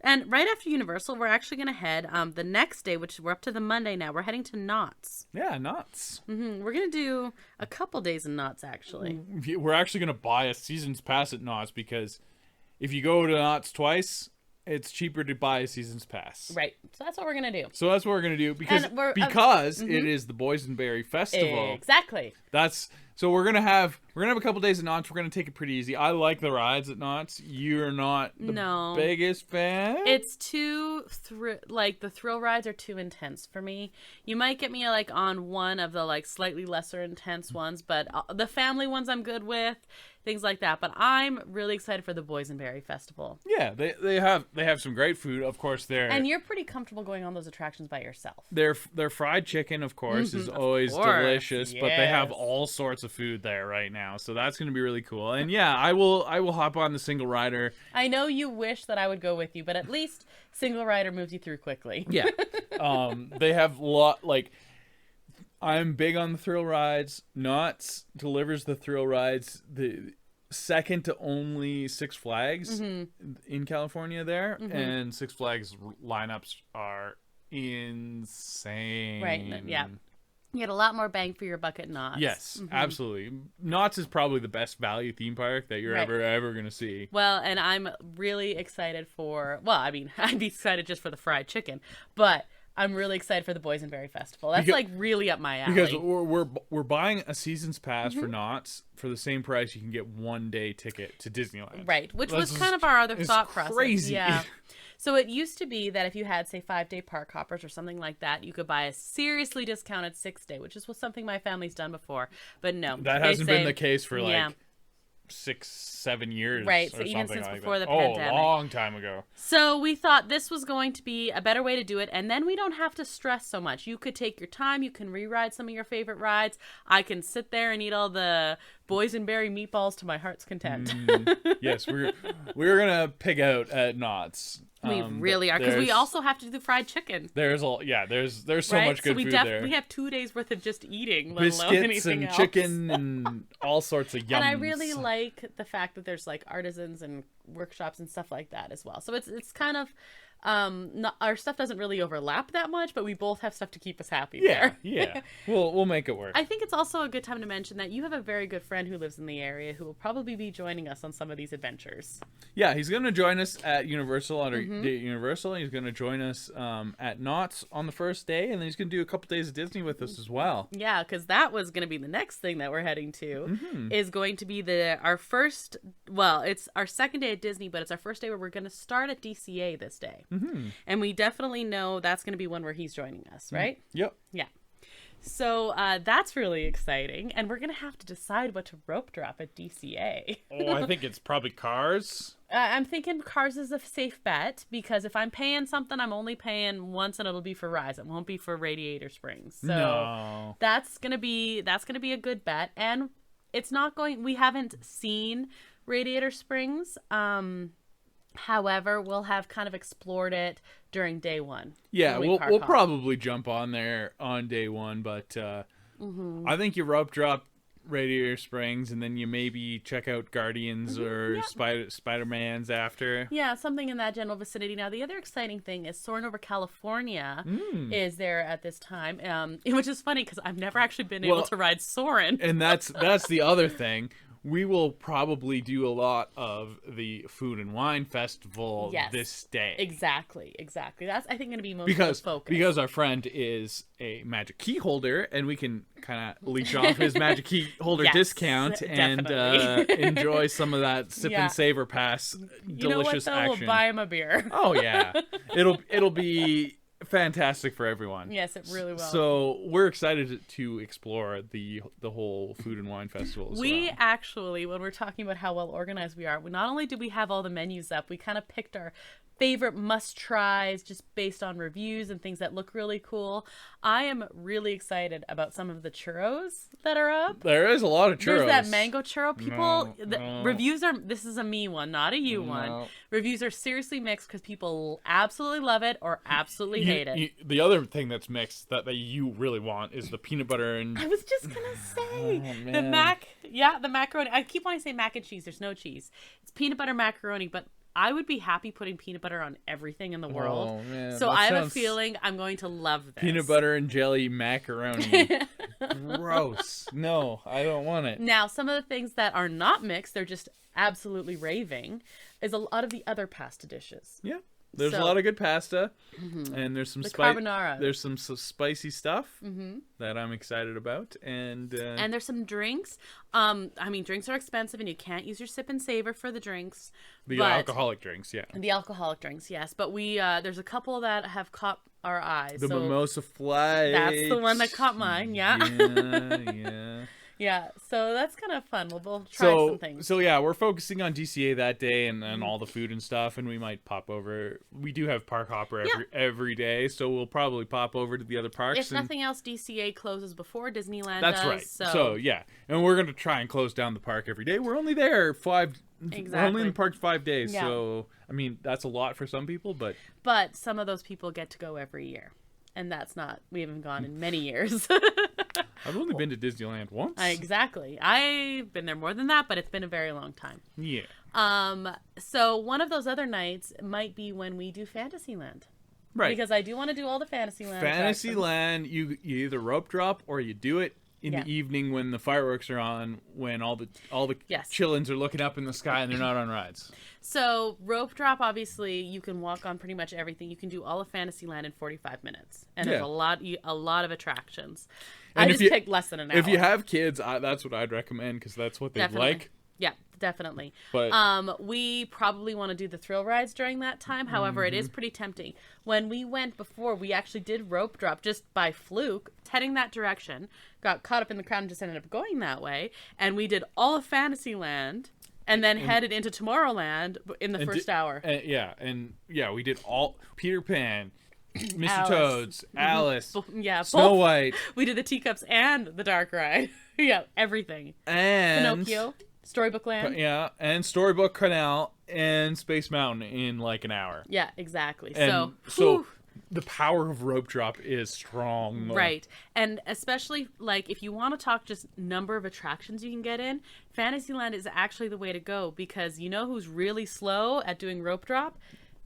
And right after Universal, we're actually going to head the next day, which we're up to the Monday now. We're heading to Knott's. Yeah, Knott's. Mm-hmm. We're going to do a couple days in Knott's, actually. We're actually going to buy a season's pass at Knott's because if you go to Knott's twice, it's cheaper to buy a season's pass. Right. So that's what we're going to do. Because it is the Boysenberry Festival. Exactly. So we're gonna have a couple days at Knott's. We're gonna take it pretty easy. I like the rides at Knott's. You're not the biggest fan. It's too the thrill rides are too intense for me. You might get me like on one of the like slightly lesser intense ones, but the family ones I'm good with, things like that. But I'm really excited for the Boysenberry Festival. Yeah, they have some great food, of course. And you're pretty comfortable going on those attractions by yourself. Their fried chicken, of course, is always delicious. Yes. But they have all sorts of food there right now, so that's going to be really cool. And yeah, I will hop on the single rider. I know you wish that I would go with you, but at least single rider moves you through quickly. Yeah. They have I'm big on the thrill rides. Knott's delivers the thrill rides. The second to only Six Flags in California there, and Six Flags lineups are insane. Right. Yeah. You get a lot more bang for your buck at Knott's. Yes, absolutely. Knott's is probably the best value theme park that you're ever going to see. Well, and I'm really excited I'd be excited just for the fried chicken, but I'm really excited for the Boysenberry Festival. That's really up my alley. Because we're buying a season's pass for Knott's for the same price you can get 1-day ticket to Disneyland. Right, which was kind of our other thought process. Crazy. Yeah. So it used to be that if you had, say, 5-day park hoppers or something like that, you could buy a seriously discounted 6-day, which is something my family's done before. But no. That hasn't been the case for 6-7 years. Right, so even since before the pandemic. A long time ago. So we thought this was going to be a better way to do it, and then we don't have to stress so much. You could take your time, you can re-ride some of your favorite rides. I can sit there and eat all the boysenberry meatballs to my heart's content. Yes, we're gonna pig out at Knott's. We really are, because we also have to do the fried chicken. There's so much good food there. We have 2 days worth of just eating, let biscuits alone anything and else. chicken and all sorts of yums. And I really like the fact that there's like artisans and workshops and stuff like that as well. So it's kind of not, our stuff doesn't really overlap that much, but we both have stuff to keep us happy there. Yeah. We'll make it work. I think it's also a good time to mention that you have a very good friend who lives in the area who will probably be joining us on some of these adventures. Yeah, he's going to join us at Universal at Universal. He's going to join us at Knott's on the first day, and then he's going to do a couple days of Disney with us as well. Yeah, because that was going to be the next thing that we're heading to. Is going to be our first. Well, it's our second day at Disney, but it's our first day where we're going to start at DCA this day. And we definitely know that's going to be one where he's joining us, right? Yep. Yeah. So that's really exciting. And we're going to have to decide what to rope drop at DCA. Oh, I think it's probably Cars. I'm thinking Cars is a safe bet because if I'm paying something, I'm only paying once and it'll be for Rise. It won't be for Radiator Springs. So No. that's going to be a good bet. And it's not going, we haven't seen Radiator Springs. However, we'll have kind of explored it during day one. Yeah, when we we'll park off. probably jump on there on day one, but I think you rope drop Radiator Springs, and then you maybe check out Guardians or Spider-Man's after. Yeah, something in that general vicinity. Now, the other exciting thing is Soarin' Over California is there at this time, which is funny because I've never actually been able to ride Soarin'. And that's the other thing. We will probably do a lot of the Food and Wine Festival this day. Exactly. That's, I think, going to be most of the focus. Because our friend is a Magic Key holder, and we can kind of leech off his Magic Key holder discount and enjoy some of that sip and savor pass delicious though? action. We'll buy him a beer. Oh yeah, it'll be fantastic for everyone. Yes, it really will. So we're excited to explore the whole Food and Wine Festival as well. Actually, when we're talking about how well organized we are, not only do we have all the menus up, we kind of picked our favorite must-tries just based on reviews and things that look really cool. I am really excited about some of the churros that are up. There is a lot of churros. There's that mango churro. People, No. reviews are, this is a me one, not a you one. Reviews are seriously mixed because people absolutely love it or absolutely hate it. The other thing that's mixed that you really want is the peanut butter and... I was just going to say, Oh, the man. the macaroni. I keep wanting to say mac and cheese. There's no cheese. It's peanut butter macaroni, but I would be happy putting peanut butter on everything in the world. Oh, man, so that I have a sounds- feeling I'm going to love this. Peanut butter and jelly macaroni. Gross. No, I don't want it. Now, some of the things that are not mixed, they're just absolutely raving, is a lot of the other pasta dishes. Yeah. There's a So- lot of good pasta, and there's some carbonara. There's some spicy stuff that I'm excited about, and And there's some drinks. Drinks are expensive, and you can't use your sip and savor for the drinks. the but- alcoholic drinks, yeah. The alcoholic drinks, yes. But we there's a couple that have caught our eyes. The so mimosa flight. that's the one that caught mine. Yeah. Yeah. Yeah. So that's kind of fun. We'll try some things. So yeah, we're focusing on DCA that day and all the food and stuff, and we might pop over. We do have Park Hopper every day, so we'll probably pop over to the other parks. If nothing else, DCA closes before Disneyland That's does. right. So, So yeah, and we're gonna try and close down the park every day. We're only there We're only in the park 5 days, Yeah. so I mean that's a lot for some people, but some of those people get to go every year. And that's not, we haven't gone in many years. I've only been to Disneyland once. Exactly. I've been there more than that, but it's been a very long time. Yeah. So one of those other nights might be when we do Fantasyland. Right. Because I do want to do all the Fantasyland attractions. Fantasyland, you either rope drop or you do it in the evening when the fireworks are on, when all the chillins are looking up in the sky and they're not on rides. So rope drop, obviously, you can walk on pretty much everything. You can do all of Fantasyland in 45 minutes, and there's a lot of attractions. And I just picked less than an hour. If you have kids, that's what I'd recommend because that's what they like. Yeah, definitely. But we probably want to do the thrill rides during that time. However, it is pretty tempting. When we went before, we actually did rope drop just by fluke, heading that direction, got caught up in the crowd and just ended up going that way. And we did all of Fantasyland and then headed into Tomorrowland in the first hour. We did all Peter Pan, Mr. Alice. Toads, Alice, Yeah, Snow both. White, We did the teacups and the dark ride. Yeah, everything. and Pinocchio, Storybook Land. Yeah, and Storybook Canal and Space Mountain in like an hour. Yeah, exactly. And so the power of rope drop is strong. Right. And especially, like, if you want to talk just number of attractions you can get in, Fantasyland is actually the way to go, because you know who's really slow at doing rope drop?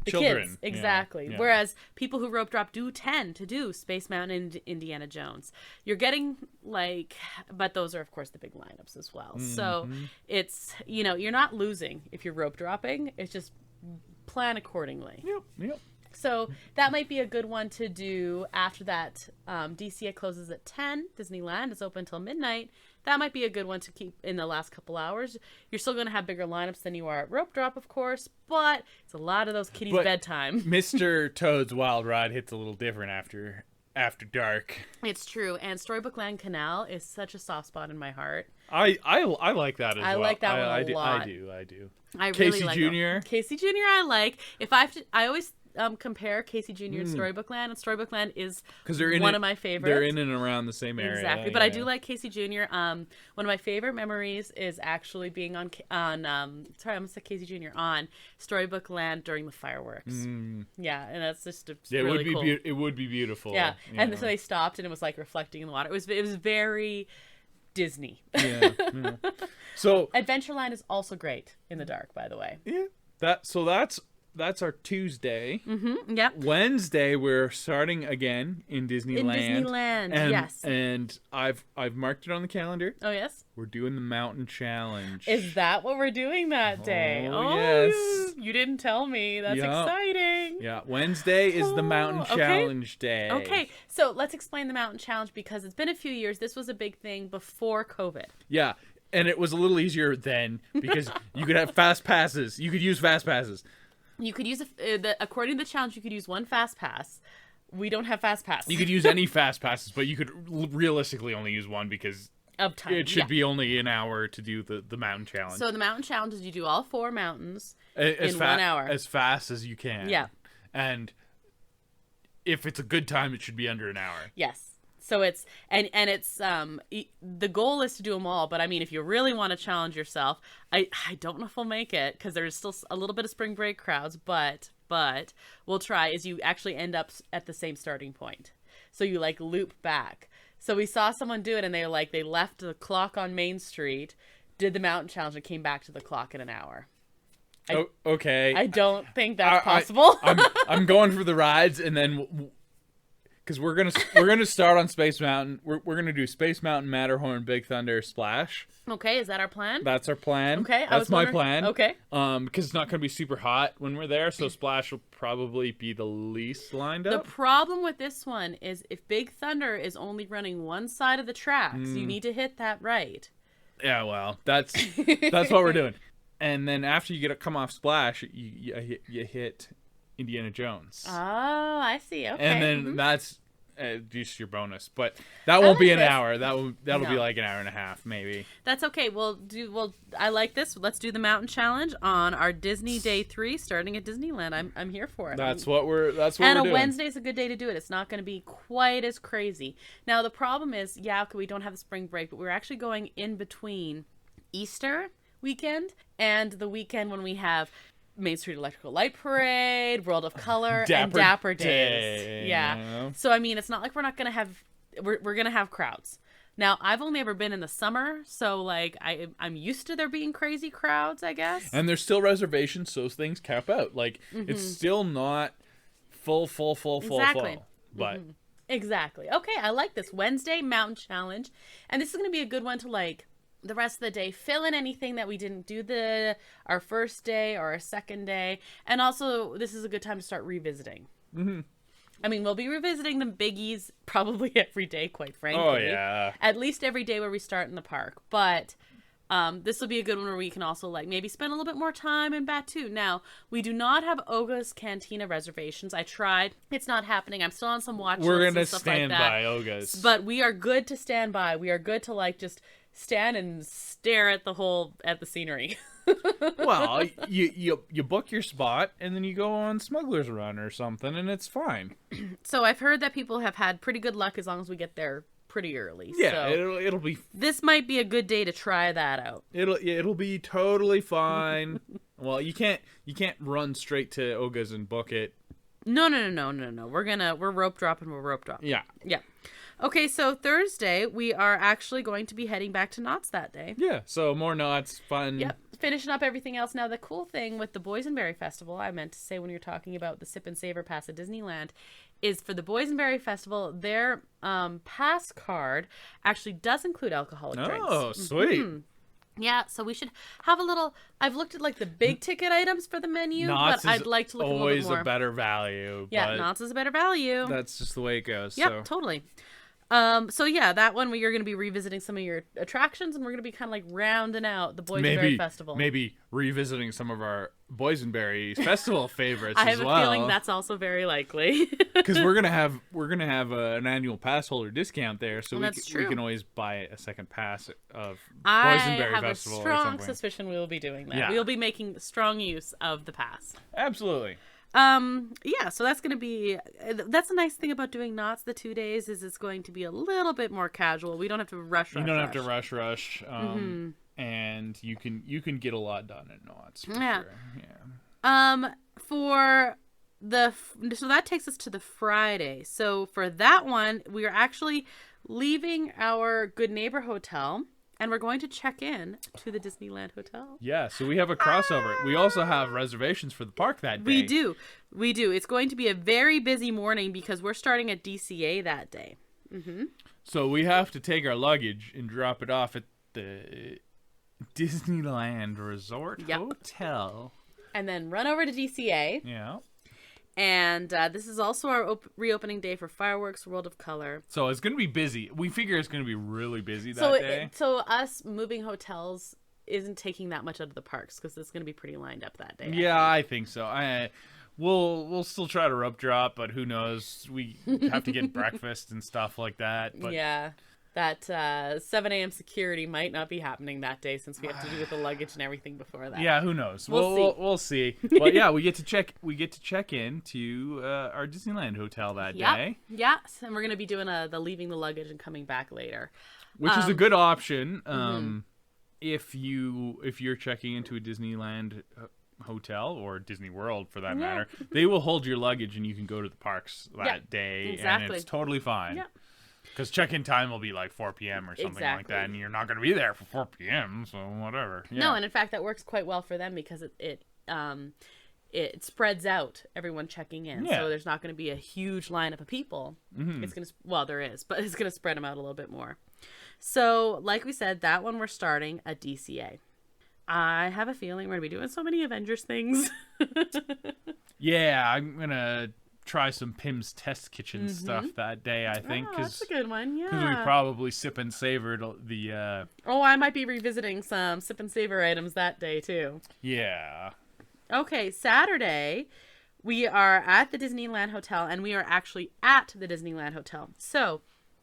The Children. kids. Exactly. Yeah. Whereas people who rope drop do tend to do Space Mountain and Indiana Jones. You're getting, like, but those are, of course, the big lineups as well. So it's, you know, you're not losing if you're rope dropping. It's just plan accordingly. Yep. So that might be a good one to do after that. DCA closes at 10. Disneyland is open until midnight. That might be a good one to keep in the last couple hours. You're still going to have bigger lineups than you are at Rope Drop, of course, but it's a lot of those kiddies' bedtime. Mr. Toad's Wild Ride hits a little different after dark. It's true, and Storybook Land Canal is such a soft spot in my heart. I like that as well. I like that one a lot. I do. I Casey really like Jr. Casey Jr. I like. If I always compare Casey Jr. and Storybook Land, and Storybook Land is one of my favorites. They're in and around the same area. Exactly, but I do like Casey Jr. One of my favorite memories is actually being on sorry, I almost said Casey Jr. on Storybook Land during the fireworks. Yeah, and that's just really cool. It would be beautiful. Yeah, and so they stopped and it was like reflecting in the water. It was very Disney. Yeah. So Adventureland is also great in the dark, by the way. Yeah. That's our Tuesday. Yep. Wednesday we're starting again in Disneyland. Yes. And I've marked it on the calendar. Oh yes. We're doing the Mountain Challenge. Is that what we're doing that day? Oh yes. You didn't tell me. That's exciting. Yeah. Wednesday is the Mountain Challenge day. Okay. So let's explain the Mountain Challenge, because it's been a few years. This was a big thing before COVID. Yeah. And it was a little easier then because you could have fast passes. You could use fast passes. You could use according to the challenge, you could use one fast pass. We don't have fast pass. You could use any fast passes, but you could realistically only use one because of time. It should be only an hour to do the Mountain Challenge. So the Mountain Challenge is you do all 4 mountains in 1 hour. As fast as you can. Yeah. And if it's a good time, it should be under an hour. Yes. So it's and it's the goal is to do them all, but I mean, if you really want to challenge yourself, I don't know if we'll make it because there's still a little bit of spring break crowds, but we'll try. Is you actually end up at the same starting point, so you like loop back. So we saw someone do it, and they left the clock on Main Street, did the Mountain Challenge, and came back to the clock in an hour. Okay. I don't think that's possible. I'm going for the rides, and then. Because we're gonna start on Space Mountain. We're gonna do Space Mountain, Matterhorn, Big Thunder, Splash. Okay, is that our plan? That's our plan. Okay, that's my plan. Okay. Because it's not gonna be super hot when we're there, so Splash will probably be the least lined up. The problem with this one is if Big Thunder is only running one side of the tracks, you need to hit that right. Yeah, well, that's what we're doing. And then after you come off Splash, you hit Indiana Jones. Oh, I see. Okay. And then that's just your bonus, but that won't be an hour. That'll be like an hour and a half, maybe. That's okay. I like this. Let's do the Mountain Challenge on our Disney Day 3, starting at Disneyland. I'm here for it. That's what we're doing. And a Wednesday is a good day to do it. It's not going to be quite as crazy. Now the problem is, we don't have the spring break, but we're actually going in between Easter weekend and the weekend when we have Main Street Electrical Light Parade, World of Color, and Dapper Days. Yeah. So I mean, it's not like we're not gonna have we're gonna have crowds. Now I've only ever been in the summer, so like I'm used to there being crazy crowds, I guess. And there's still reservations, so things cap out. Like it's still not full. But Exactly. Okay, I like this Wednesday Mountain Challenge, and this is gonna be a good one to like. The rest of the day, fill in anything that we didn't do our first day or our second day. And also, this is a good time to start revisiting. Mm-hmm. I mean, we'll be revisiting the biggies probably every day, quite frankly. Oh, yeah. At least every day where we start in the park. But this will be a good one where we can also like maybe spend a little bit more time in Batuu. Now, we do not have Oga's Cantina reservations. I tried. It's not happening. I'm still on some watch lists and stuff like that. We're going to stand by Oga's. But we are good to stand by. We are good to like just stand and stare at the scenery. Well, you book your spot and then you go on Smuggler's Run or something, and it's fine. So I've heard that people have had pretty good luck as long as we get there pretty early. Yeah, so it'll be. This might be a good day to try that out. It'll be totally fine. Well, you can't run straight to Oga's and book it No. We're rope dropping. We're rope dropping. Yeah. Yeah. Okay, so Thursday, we are actually going to be heading back to Knott's that day. Yeah. So more knots, fun. Yep. Finishing up everything else. Now, the cool thing with the Boysenberry Festival, I meant to say when you're talking about the Sip and Savor Pass at Disneyland, is for the Boysenberry Festival, their pass card actually does include alcoholic drinks. Oh, sweet. Mm-hmm. Yeah, so we should have a little. I've looked at like the big ticket items for the menu, Knott's but I'd like to look a little bit always more. a better value. Yeah, but Knott's is a better value. that's just the way it goes. Yep, So. totally. So yeah, that one you're going to be revisiting some of your attractions, and we're going to be kind of like rounding out the Boysenberry Festival. Maybe revisiting some of our Boysenberry Festival favorites I as have well. a feeling that's also very likely. Because we're gonna have an annual pass holder discount there, so That's we true. can always buy a second pass of I Boysenberry have Festival a or strong something. suspicion we will be doing that. Yeah. We'll be making strong use of the pass. Absolutely. Yeah, so that's a nice thing about doing Knott's the 2 days is it's going to be a little bit more casual. We don't have to rush. You don't have to rush. And you can get a lot done at Knott's. Yeah. Sure. Yeah. So that takes us to the Friday. So for that one, we are actually leaving our Good Neighbor Hotel. And we're going to check in to the Disneyland Hotel. Yeah, so we have a crossover. We also have reservations for the park that day. We do. It's going to be a very busy morning because we're starting at DCA that day. Mm-hmm. So we have to take our luggage and drop it off at the Disneyland Resort Hotel. And then run over to DCA. Yeah. And this is also our reopening day for Fireworks World of Color. So it's going to be busy. We figure it's going to be really busy that day. So us moving hotels isn't taking that much out of the parks because it's going to be pretty lined up that day. Yeah, I think so. We'll still try to rope drop, but who knows? We have to get breakfast and stuff like that. But yeah. That 7 a.m. security might not be happening that day since we have to do with the luggage and everything before that. Yeah, who knows? We'll see. But yeah, we get to check in to our Disneyland hotel that day. Yeah, and we're gonna be doing the leaving the luggage and coming back later, which is a good option. If you're checking into a Disneyland hotel or Disney World for that matter, they will hold your luggage and you can go to the parks that day, exactly. and it's totally fine. Yeah. Because check-in time will be like 4 p.m. or something like that, and you're not going to be there for 4 p.m., so whatever. Yeah. No, and in fact, that works quite well for them because it spreads out everyone checking in. Yeah. So there's not going to be a huge lineup of people. Mm-hmm. It's going to, well, there is, but it's going to spread them out a little bit more. So, like we said, that one we're starting at DCA. I have a feeling we're going to be doing so many Avengers things. Yeah, I'm going to try some Pim's Test Kitchen stuff that day, I think. That's a good one, yeah. Because we probably sip and savored the... Oh, I might be revisiting some sip and savor items that day, too. Yeah. Okay, Saturday, we are at the Disneyland Hotel, and we are actually at the Disneyland Hotel. So,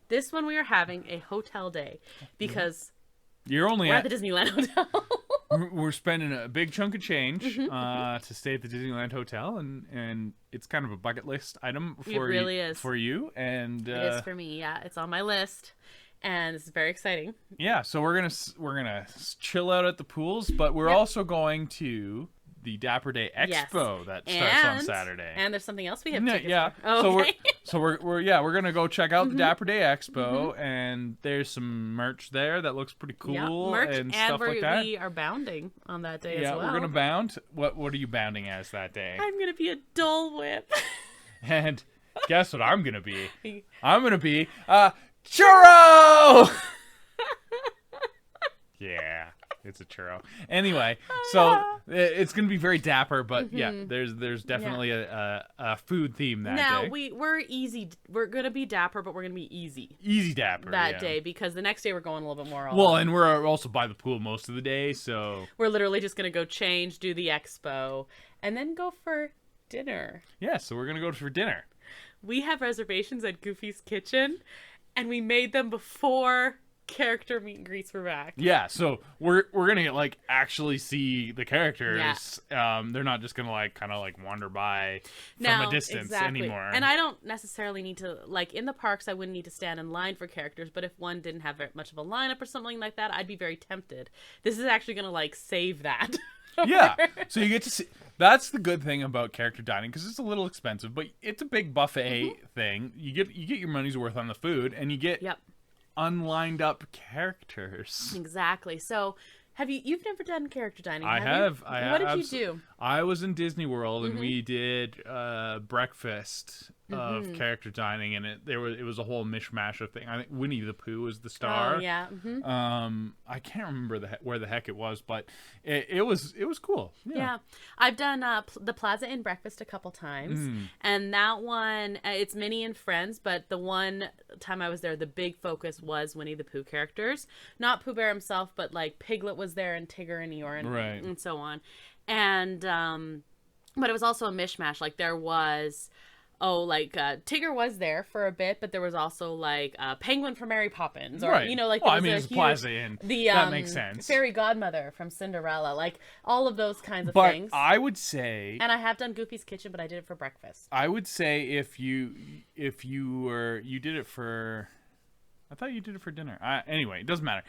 this one we are having a hotel day, because You're only we're at the Disneyland Hotel. We're spending a big chunk of change to stay at the Disneyland Hotel, and it's kind of a bucket list item for you. And it is for me, yeah. It's on my list, and it's very exciting. Yeah, so we're gonna chill out at the pools, but we're also going to the Dapper Day Expo that starts on Saturday. And there's something else we have tickets yeah. for. Oh, okay. So we're gonna go check out the Dapper Day Expo, and there's some merch there that looks pretty cool, merch, and stuff like that. We are bounding on that day as well. Yeah, we're gonna bound. What are you bounding as that day? I'm gonna be a Dole Whip. And guess what I'm gonna be? I'm gonna be a churro. Yeah. It's a churro. Anyway, so it's gonna be very dapper, but yeah, there's definitely a food theme that day. Now we're easy. We're gonna be dapper, but we're gonna be easy. Easy dapper that day, because the next day we're going a little bit more. Well, and we're also by the pool most of the day, so we're literally just gonna go change, do the expo, and then go for dinner. Yeah, so we're gonna go for dinner. We have reservations at Goofy's Kitchen, and we made them before character meet and greets were back. Yeah, so we're gonna like actually see the characters. Yeah. They're not just gonna kind of wander by from a distance anymore. And I don't necessarily need to, in the parks, I wouldn't need to stand in line for characters, but if one didn't have very much of a lineup or something like that, I'd be very tempted. This is actually gonna save that. Yeah. So you get to see. That's the good thing about character dining, because it's a little expensive, but it's a big buffet thing. You get your money's worth on the food, and you get Yep. unlined up characters. Exactly. So, you've never done character dining? I have. have. What did you do? I was in Disney World, and we did breakfast of Mm-hmm. character dining, and it was a whole mishmash of things. I think Winnie the Pooh was the star. Oh yeah. I can't remember where the heck it was, but it was cool. Yeah, I've done the Plaza Inn breakfast a couple times, and that one it's Minnie and Friends. But the one time I was there, the big focus was Winnie the Pooh characters, not Pooh Bear himself, but like Piglet was there and Tigger and Eeyore and so on, and but it was also a mishmash. Like there was. Tigger was there for a bit, but there was also like Penguin from Mary Poppins, or Right. like Well, there was it's Plaza Inn. That makes sense. Fairy Godmother from Cinderella, like all of those kinds of But things. I would say, And I have done Goofy's Kitchen, but I did it for breakfast. I would say if you did it for, I thought you did it for dinner. Anyway, it doesn't matter.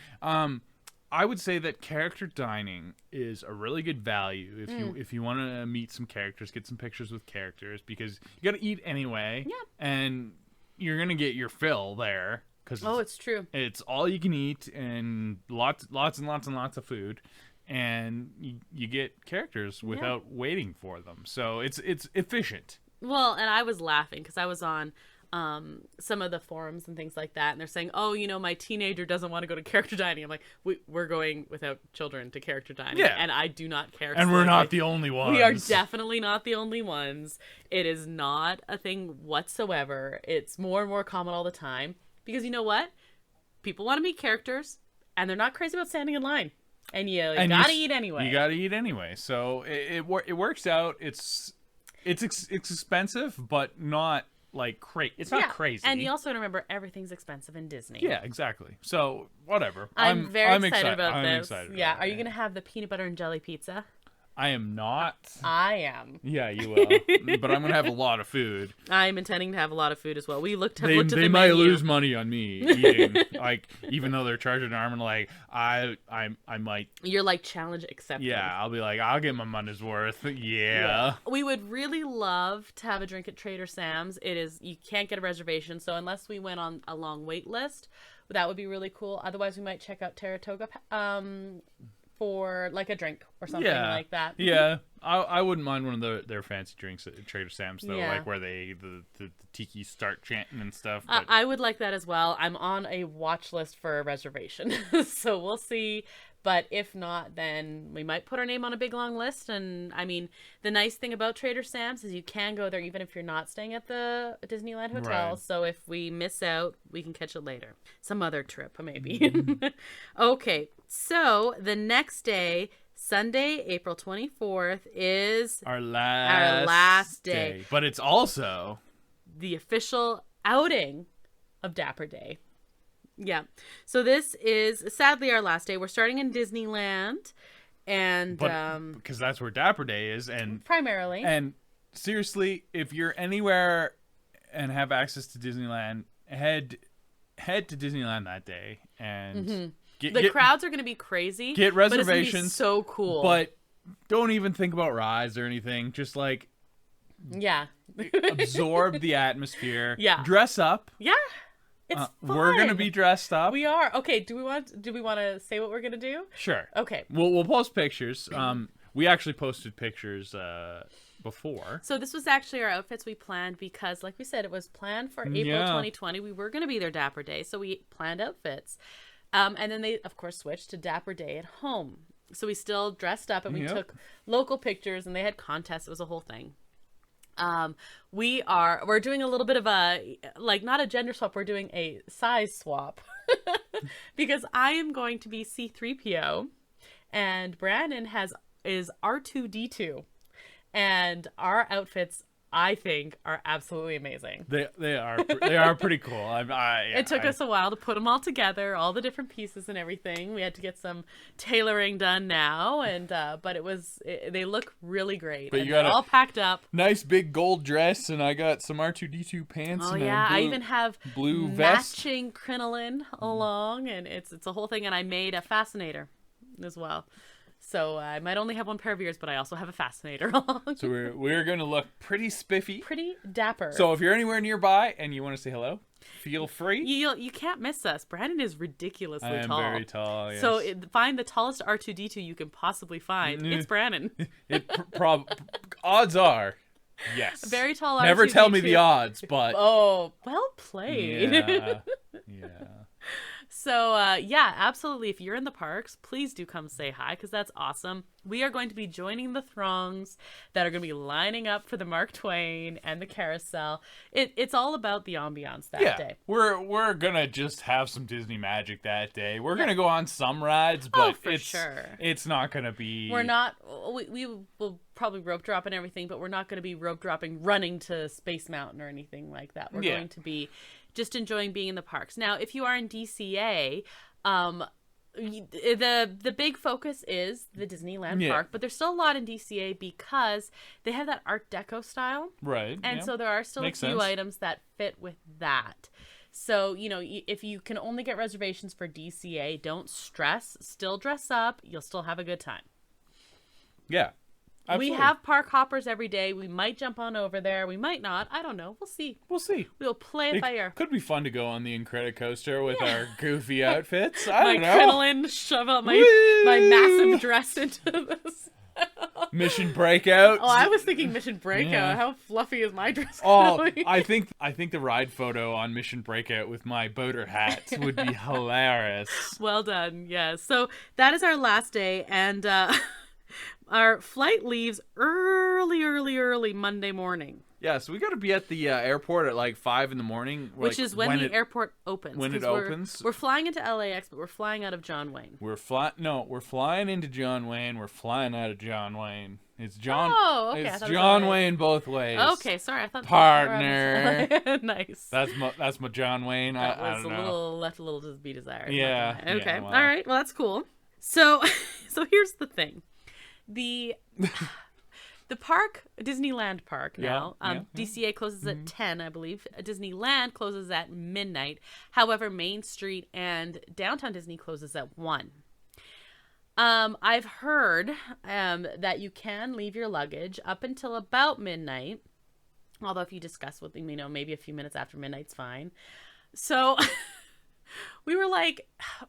I would say that character dining is a really good value if you want to meet some characters, get some pictures with characters, because you got to eat anyway. Yeah. And you're gonna get your fill there, because It's true. it's all you can eat, and lots and lots and lots of food, and you get characters without waiting for them. So it's efficient. Well, and I was laughing because I was on some of the forums and things like that, and they're saying, oh, my teenager doesn't want to go to character dining. I'm like, we're going without children to character dining, Yeah. and I do not care. And we're not the only ones. We are definitely not the only ones. It is not a thing whatsoever. It's more and more common all the time, because you know what? People want to meet characters, and they're not crazy about standing in line. And you gotta eat anyway. You gotta eat anyway. So it works out. It's expensive, but not like crazy. It's not crazy. And you also remember everything's expensive in Disney. Yeah, exactly. So whatever. I'm very excited about I'm this. excited Yeah. about Are it. you gonna have the peanut butter and jelly pizza? I am not. I am. Yeah, you will. But I'm gonna have a lot of food. I'm intending to have a lot of food as well. We looked at They the might menu. lose money on me eating. Like, even though they're charging an arm, and like I might. You're like challenge accepted. Yeah, I'll be like, I'll get my money's worth. Yeah. We would really love to have a drink at Trader Sam's. You can't get a reservation, so unless we went on a long wait list, that would be really cool. Otherwise, we might check out Saratoga for like a drink or something like that. Yeah, I wouldn't mind one of their fancy drinks at Trader Sam's though, Yeah. like where the tiki start chanting and stuff. But I would like that as well. I'm on a watch list for a reservation, so we'll see. But if not, then we might put our name on a big long list. And I mean, the nice thing about Trader Sam's is you can go there even if you're not staying at the Disneyland Hotel. Right. So if we miss out, we can catch it later. Some other trip, maybe. Okay, so the next day, Sunday, April 24th, is our last day. But it's also the official outing of Dapper Day. Yeah. So this is sadly our last day. We're starting in Disneyland, and because that's where Dapper Day is, and primarily. And seriously, if you're anywhere and have access to Disneyland, head to Disneyland that day, and the crowds are going to be crazy. Get but it's gonna be reservations. so cool. But don't even think about rides or anything. Just like absorb the atmosphere. Yeah. Dress up. Yeah. It's fun. We're gonna be dressed up. We are. Okay, do we want to say what we're gonna do? Sure. Okay. We'll post pictures. We actually posted pictures before. So this was actually our outfits we planned because, like we said, it was planned for April 2020. We were gonna be there Dapper Day, so we planned outfits. And then they, of course, switched to Dapper Day at home. So we still dressed up and we took local pictures, and they had contests. It was a whole thing. We're doing a little bit of a, like, not a gender swap, we're doing a size swap because I am going to be C-3PO and Brandon is R2-D2, and our outfits, I think, are absolutely amazing. They are pretty cool. It took us a while to put them all together, all the different pieces and everything. We had to get some tailoring done now, and but they look really great. But and you got they're all packed up. Nice big gold dress, and I got some R2-D2 pants. Oh and yeah, I even have blue vest. matching crinoline along, and it's a whole thing. And I made a fascinator as well. So I might only have one pair of ears, but I also have a fascinator on. So we're going to look pretty spiffy. Pretty dapper. So if you're anywhere nearby and you want to say hello, feel free. You can't miss us. Brandon is ridiculously I am tall. very tall, yes. So find the tallest R2-D2 you can possibly find. It's Brandon. Odds are, yes. Very tall R2-D2. Never tell me the odds, but... Oh, well played. Yeah. So, yeah, absolutely. If you're in the parks, please do come say hi, because that's awesome. We are going to be joining the throngs that are going to be lining up for the Mark Twain and the carousel. It's all about the ambiance that day. We're going to just have some Disney magic that day. We're going to go on some rides, but it's not going to be... We're not... We will probably rope drop and everything, but we're not going to be rope dropping running to Space Mountain or anything like that. We're going to be... just enjoying being in the parks. Now, if you are in DCA, the big focus is the Disneyland park, but there's still a lot in DCA because they have that Art Deco style. Right. And so there are still a few items that fit with that. So, if you can only get reservations for DCA, don't stress. Still dress up. You'll still have a good time. Yeah. Absolutely. We have park hoppers every day. We might jump on over there. We might not. I don't know. We'll see. We'll play it by ear. Could be fun to go on the Incredicoaster with our goofy outfits. I don't know. My crinoline, shove out my massive dress into this. Mission Breakout. Oh, I was thinking Mission Breakout. Yeah. How fluffy is my dress? I think the ride photo on Mission Breakout with my boater hat would be hilarious. Well done. Yeah. So that is our last day, and our flight leaves early Monday morning. Yeah, so we got to be at the airport at like 5 in the morning. Which is when the airport opens. When it opens. We're flying into LAX, but we're flying out of John Wayne. We're flying into John Wayne. We're flying out of John Wayne. It's John. Oh, okay. It's John Wayne both ways. Okay, sorry. I thought partner. Nice. That's my John Wayne. That I was don't know. left a little to be desired. Yeah. Okay. Yeah, well. All right. Well, that's cool. So here's the thing. The park, Disneyland Park now, DCA closes at 10, I believe. Disneyland closes at midnight. However, Main Street and Downtown Disney closes at 1. I've heard that you can leave your luggage up until about midnight. Although if you discuss with them, maybe a few minutes after midnight's fine. So we were like,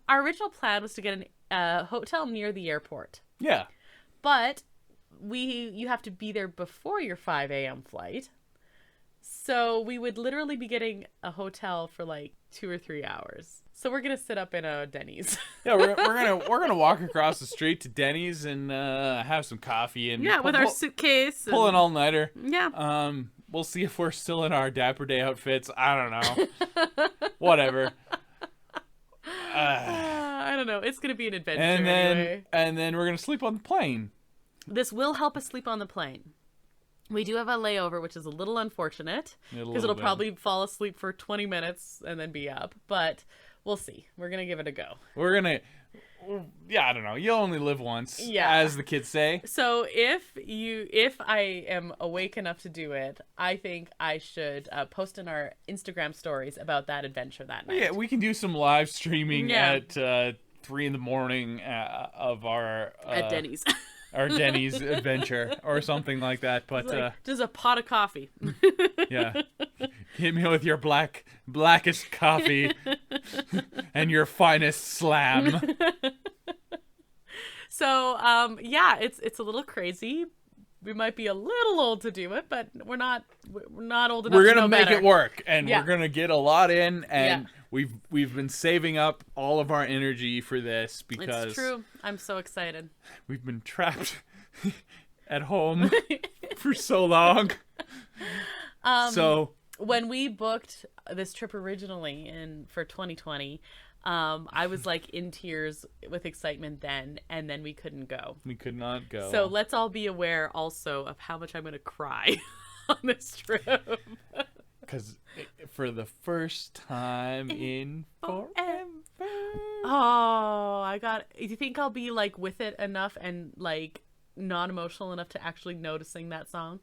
our original plan was to get a hotel near the airport. Yeah. But you have to be there before your 5 a.m. flight. So we would literally be getting a hotel for like 2 or 3 hours. So we're gonna sit up in a Denny's. Yeah, we're gonna walk across the street to Denny's and have some coffee and with our suitcase. Pull an all-nighter. Yeah. We'll see if we're still in our Dapper Day outfits. I don't know. Whatever. I don't know. It's gonna be an adventure anyway. And then we're gonna sleep on the plane. This will help us sleep on the plane. We do have a layover, which is a little unfortunate because it'll probably fall asleep for 20 minutes and then be up. But we'll see. We're gonna give it a go. I don't know. You'll only live once, as the kids say. So if I am awake enough to do it, I think I should post in our Instagram stories about that adventure that night. Yeah, we can do some live streaming at 3 in the morning of our at Denny's. Our Denny's adventure or something like that. But just a pot of coffee. Yeah. Hit me with your blackest coffee and your finest slam. So, it's a little crazy. We might be a little old to do it, but we're not old enough. We're gonna make it work, and we're gonna get a lot in, and we've been saving up all of our energy for this because it's true. I'm so excited. We've been trapped at home for so long. So when we booked this trip originally for 2020. I was like in tears with excitement then, and then we couldn't go. We could not go. So let's all be aware also of how much I'm going to cry on this trip. Because for the first time in forever. Oh, do you think I'll be like with it enough and like non-emotional enough to actually noticing that song?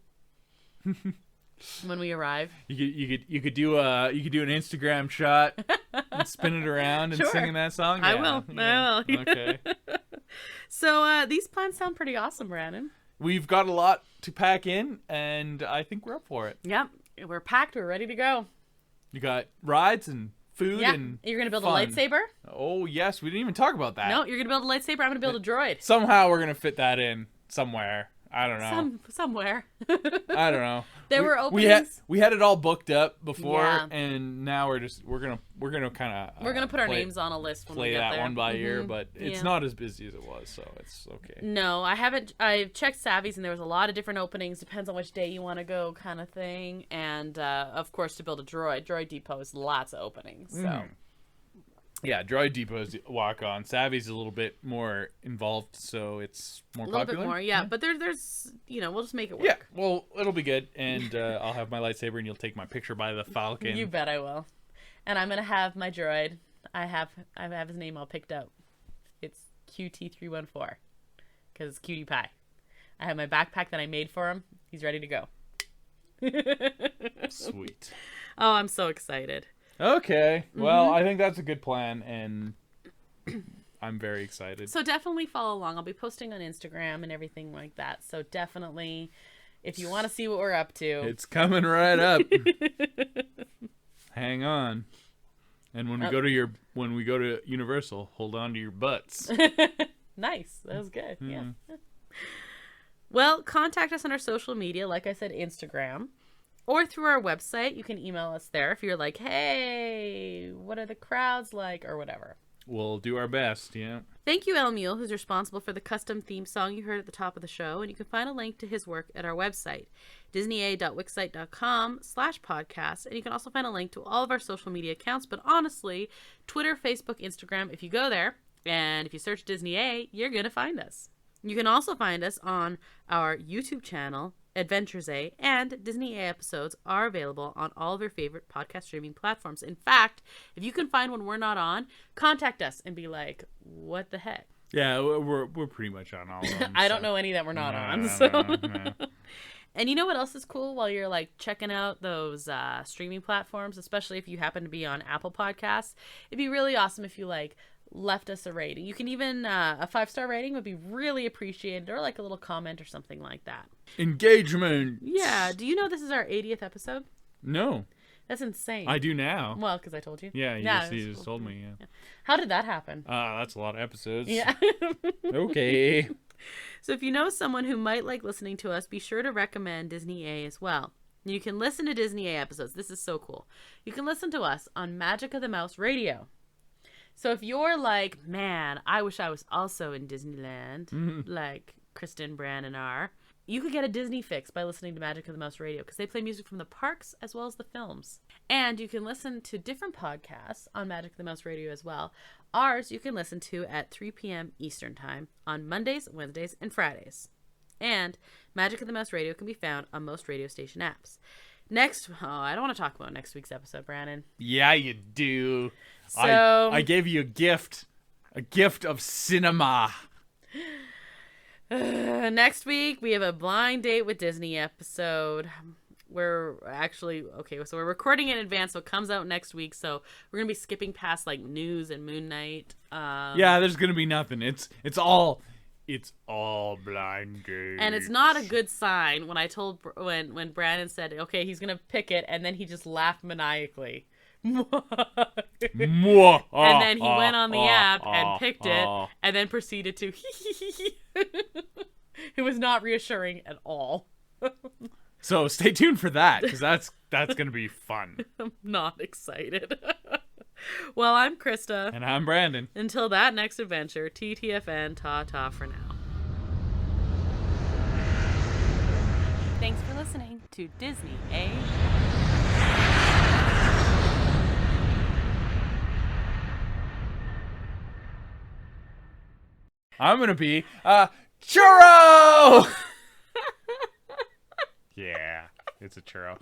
When we arrive, you could do an Instagram shot and spin it around and singing that song. I will. Okay. So these plans sound pretty awesome, Brandon. We've got a lot to pack in, and I think we're up for it. Yep, we're packed. We're ready to go. You got rides and food and You're gonna build fun. a lightsaber. Oh yes, we didn't even talk about that. No, you're gonna build a lightsaber. I'm gonna build a droid. Somehow we're gonna fit that in somewhere. I don't know. Somewhere. I don't know. There were openings. We had it all booked up before, Yeah. and now we're gonna kind of We're gonna put our names on a list when we play get that there. one by ear, but it's Yeah. not as busy as it was, so it's okay. No, I haven't. I've checked Savvy's and there was a lot of different openings. Depends on which day you want to go, kind of thing. And of course, to build a Droid Depot is lots of openings. So Yeah, Droid Depot's walk on. Savvy's a little bit more involved, so it's more a little popular. bit more, yeah. But there's we'll just make it work. Yeah, well, it'll be good, and I'll have my lightsaber, and you'll take my picture by the Falcon. You bet I will. And I'm gonna have my droid. I have his name all picked up. It's QT314 because it's Cutie Pie. I have my backpack that I made for him. He's ready to go. Sweet. Oh, I'm so excited. Okay, well, I think that's a good plan, and I'm very excited. So definitely follow along. I'll be posting on Instagram and everything like that. So definitely, if you want to see what we're up to, It's coming right up. Hang on. And when we go to Universal, hold on to your butts. Nice. That was good. Yeah. Well, contact us on our social media. Like I said, Instagram. Or through our website. You can email us there if you're like, hey, what are the crowds like? Or whatever. We'll do our best, yeah. Thank you, El Mule, who's responsible for the custom theme song you heard at the top of the show. And you can find a link to his work at our website, disneya.wixsite.com/podcast. And you can also find a link to all of our social media accounts. But honestly, Twitter, Facebook, Instagram, if you go there and if you search Disney A, you're going to find us. You can also find us on our YouTube channel, Adventures A, and Disney A episodes are available on all of your favorite podcast streaming platforms. In fact, if you can find one we're not on, contact us and be like, what the heck? Yeah, we're pretty much on all of them. I don't know any that we're not on. No. And you know what else is cool while you're like checking out those streaming platforms, especially if you happen to be on Apple Podcasts? It'd be really awesome if you like left us a rating. You can even a 5-star rating would be really appreciated, or like a little comment or something like that. Engagement. Yeah. Do you know this is our 80th episode? No, That's insane. I do now. Well, because I told you. Yeah, you that's just cool. told me. Yeah. How did that happen? That's a lot of episodes. Yeah. Okay. So if you know someone who might like listening to us, be sure to recommend Disney A as well. You can listen to Disney A episodes. This is so cool. You can listen to us on Magic of the Mouse Radio. So if you're like, man, I wish I was also in Disneyland, like Kristen Brannon are, you could get a Disney fix by listening to Magic of the Mouse Radio because they play music from the parks as well as the films. And you can listen to different podcasts on Magic of the Mouse Radio as well. Ours you can listen to at 3 p.m. Eastern Time on Mondays, Wednesdays, and Fridays. And Magic of the Mouse Radio can be found on most radio station apps. I don't want to talk about next week's episode, Brandon. Yeah, you do. So I gave you a gift of cinema. Next week we have a blind date with Disney episode. We're we're recording in advance, so it comes out next week. So we're gonna be skipping past like news and Moon Knight. Yeah, there's gonna be nothing. It's all blind date. And it's not a good sign when I told when Brandon said, okay, he's gonna pick it, and then he just laughed maniacally. And then he went on the app and picked it, and then proceeded to. It was not reassuring at all. So stay tuned for that, because that's gonna be fun. I'm not excited. Well, I'm Krista. And I'm Brandon. Until that next adventure, TTFN, ta-ta for now. Thanks for listening to Disney A. I'm gonna be churro. Yeah, it's a churro.